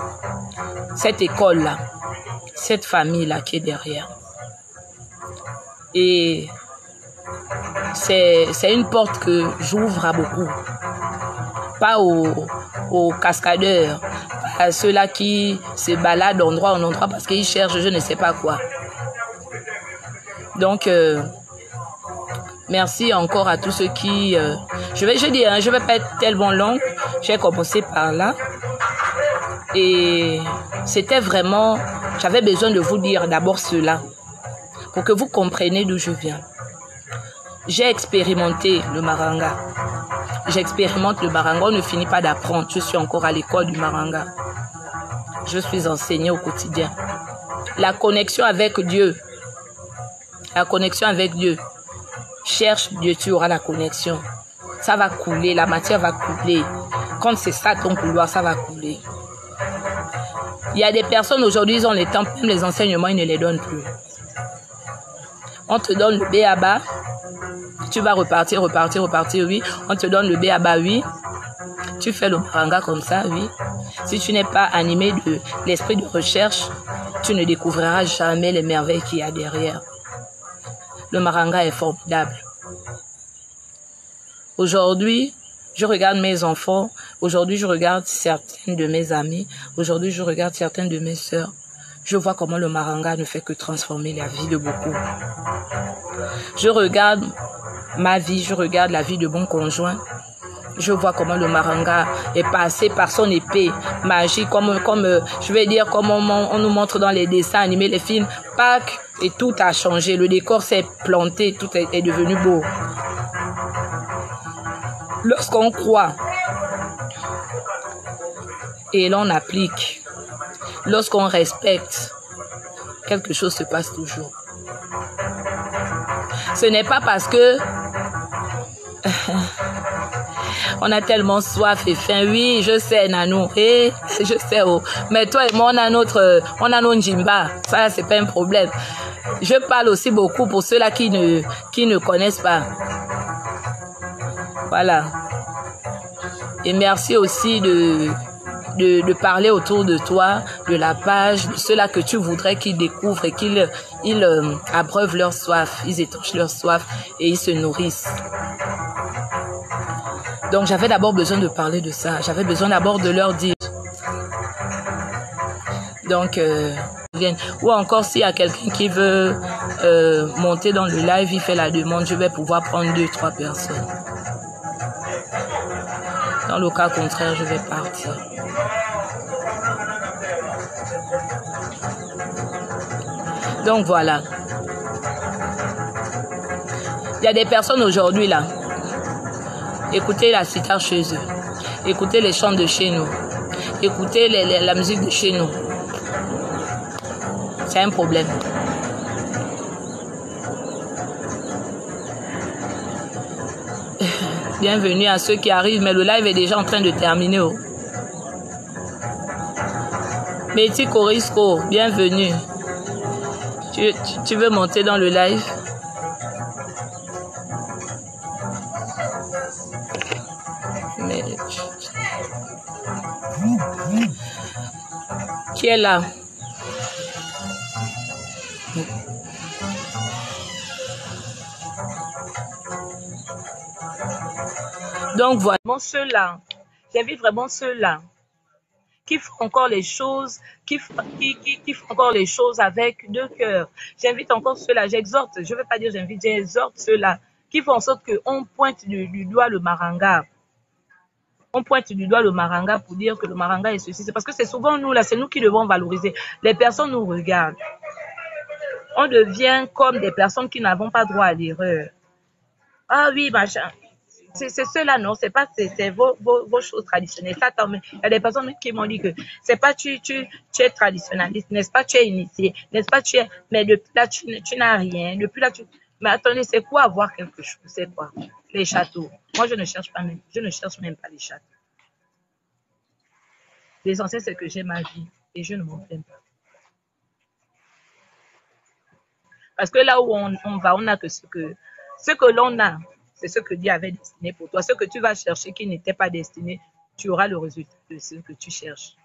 cette école-là, cette famille-là qui est derrière. Et c'est une porte que j'ouvre à beaucoup. Pas aux cascadeurs, à ceux-là qui se baladent d'endroit en endroit parce qu'ils cherchent je ne sais pas quoi. Donc, merci encore à tous ceux qui... je vais pas être tellement longue. J'ai commencé par là. Et c'était vraiment... J'avais besoin de vous dire d'abord cela. Pour que vous compreniez d'où je viens. J'ai expérimenté le maranga. J'expérimente le maranga. On ne finit pas d'apprendre. Je suis encore à l'école du maranga. Je suis enseignée au quotidien. La connexion avec Dieu. La connexion avec Dieu. Cherche Dieu, tu auras la connexion. Ça va couler, la matière va couler. Quand c'est ça ton couloir, ça va couler. Il y a des personnes aujourd'hui, ils ont les temps, même les enseignements, ils ne les donnent plus. On te donne le B.A.B.A. Tu vas repartir, oui. On te donne le B.A.B.A. oui. Tu fais le maranga comme ça, oui. Si tu n'es pas animé de l'esprit de recherche, tu ne découvriras jamais les merveilles qu'il y a derrière. Le maranga est formidable. Aujourd'hui, je regarde mes enfants. Aujourd'hui, je regarde certaines de mes amies. Aujourd'hui, je regarde certaines de mes sœurs. Je vois comment le maranga ne fait que transformer la vie de beaucoup. Je regarde ma vie, je regarde la vie de mon conjoint. Je vois comment le maranga est passé par son épée magique, comme je vais dire, comme on nous montre dans les dessins animés, les films. Pâques, et tout a changé. Le décor s'est planté, tout est devenu beau. Lorsqu'on croit et l'on applique, lorsqu'on respecte, quelque chose se passe toujours. Ce n'est pas parce que on a tellement soif et faim. Oui, je sais, Nanou. Je sais. Oh. Mais toi et moi, on a nos njimba. Ça, c'est pas un problème. Je parle aussi beaucoup pour ceux-là qui ne connaissent pas. Voilà. Et merci aussi de parler autour de toi, de la page, de ceux-là que tu voudrais qu'ils découvrent et qu'ils abreuvent leur soif, ils étanchent leur soif et ils se nourrissent. Donc j'avais d'abord besoin de parler de ça, j'avais besoin d'abord de leur dire. Donc, ou encore s'il y a quelqu'un qui veut monter dans le live, il fait la demande, je vais pouvoir prendre 2-3 personnes. Dans le cas contraire, je vais partir. Donc voilà. Il y a des personnes aujourd'hui là. Écoutez la sitar chez eux. Écoutez les chants de chez nous. Écoutez la musique de chez nous. C'est un problème. Bienvenue à ceux qui arrivent, mais le live est déjà en train de terminer. Oh. Betty Corisco, bienvenue. Tu veux monter dans le live? Mais... Qui est là? Donc voilà, ceux-là, j'invite vraiment ceux-là qui font encore les choses, qui font encore les choses avec deux cœurs. J'invite encore ceux-là, j'exhorte, je ne veux pas dire j'invite, j'exhorte ceux-là qui font en sorte qu'on pointe du doigt le maranga. On pointe du doigt le maranga pour dire que le maranga est ceci. C'est parce que c'est souvent nous, là, c'est nous qui devons valoriser. Les personnes nous regardent. On devient comme des personnes qui n'avons pas droit à l'erreur. Ah oui, machin. C'est cela, non, c'est pas c'est vos choses traditionnelles. Ça, il y a des personnes qui m'ont dit que c'est pas tu es traditionnaliste, n'est-ce pas, tu es initié, n'est-ce pas, tu es, mais depuis là, tu n'as rien, depuis là, mais attendez, c'est quoi avoir quelque chose, c'est quoi? Les châteaux. Moi, je ne cherche même pas les châteaux. L'essentiel, c'est que j'ai ma vie et je ne m'en plains pas. Parce que là où on va, on n'a que ce que l'on a. C'est ce que Dieu avait destiné pour toi. Ce que tu vas chercher qui n'était pas destiné, tu auras le résultat de ce que tu cherches.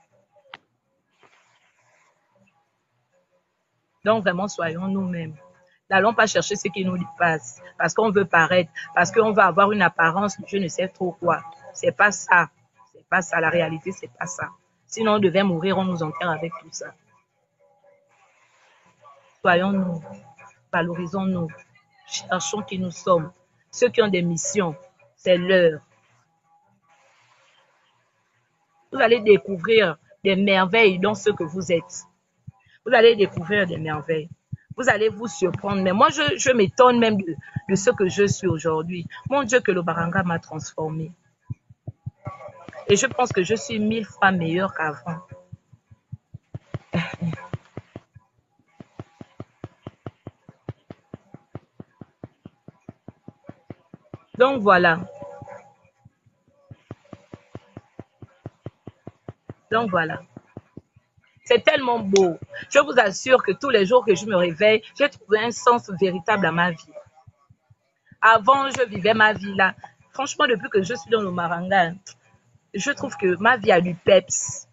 Donc vraiment, soyons nous-mêmes. N'allons pas chercher ce qui nous dépasse. Parce qu'on veut paraître, parce qu'on veut avoir une apparence, je ne sais trop quoi. C'est pas ça. C'est pas ça. La réalité, c'est pas ça. Sinon, on devait mourir, on nous enterre avec tout ça. Soyons-nous. Valorisons-nous. Cherchons qui nous sommes. Ceux qui ont des missions, c'est l'heure. Vous allez découvrir des merveilles dans ce que vous êtes. Vous allez découvrir des merveilles. Vous allez vous surprendre. Mais moi, je m'étonne même de ce que je suis aujourd'hui. Mon Dieu, que le baranga m'a transformé. Et je pense que je suis 1000 fois meilleure qu'avant. Donc voilà. Donc voilà. C'est tellement beau. Je vous assure que tous les jours que je me réveille, j'ai trouvé un sens véritable à ma vie. Avant, je vivais ma vie là. Franchement, depuis que je suis dans le maranga, je trouve que ma vie a du peps.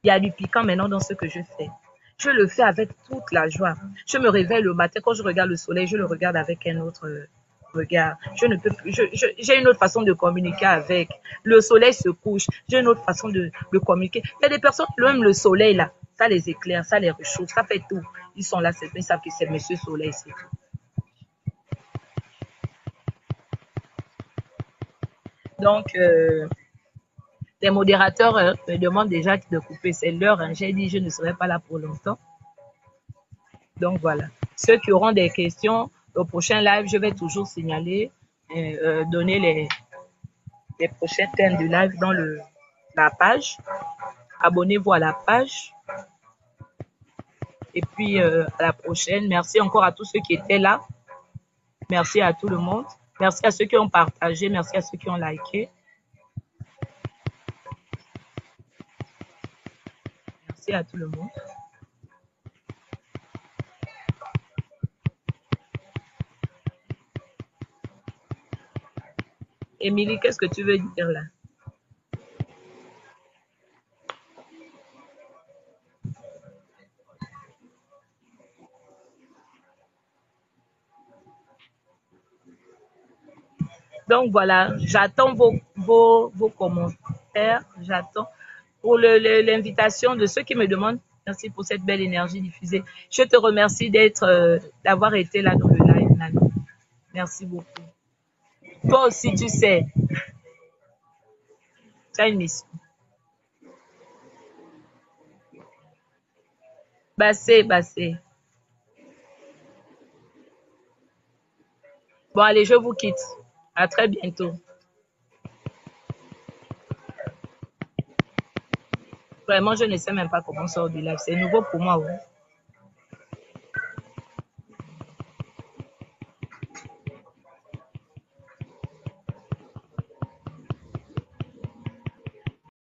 Il y a du piquant maintenant dans ce que je fais. Je le fais avec toute la joie. Je me réveille le matin, quand je regarde le soleil, je le regarde avec un autre regard. Je ne peux plus, j'ai une autre façon de communiquer avec. Le soleil se couche, j'ai une autre façon de communiquer. Il y a des personnes, même le soleil là, ça les éclaire, ça les réchauffe, ça fait tout. Ils sont là, ils savent que c'est Monsieur Soleil, c'est tout. Donc, les modérateurs me demandent déjà de couper. C'est l'heure. Hein. J'ai dit je ne serai pas là pour longtemps. Donc voilà. Ceux qui auront des questions, au prochain live, je vais toujours signaler, donner les prochains thèmes du live dans la page. Abonnez-vous à la page. Et puis à la prochaine. Merci encore à tous ceux qui étaient là. Merci à tout le monde. Merci à ceux qui ont partagé. Merci à ceux qui ont liké. Merci à tout le monde. Émilie, qu'est-ce que tu veux dire là? Donc voilà, j'attends vos commentaires. J'attends pour l'invitation de ceux qui me demandent. Merci pour cette belle énergie diffusée. Je te remercie d'avoir été là dans le live, Nani. Merci beaucoup. Toi aussi, tu sais, tu as une mission. Bassé. Bon, allez, je vous quitte. À très bientôt. Vraiment, je ne sais même pas comment sort du live. C'est nouveau pour moi. Oui.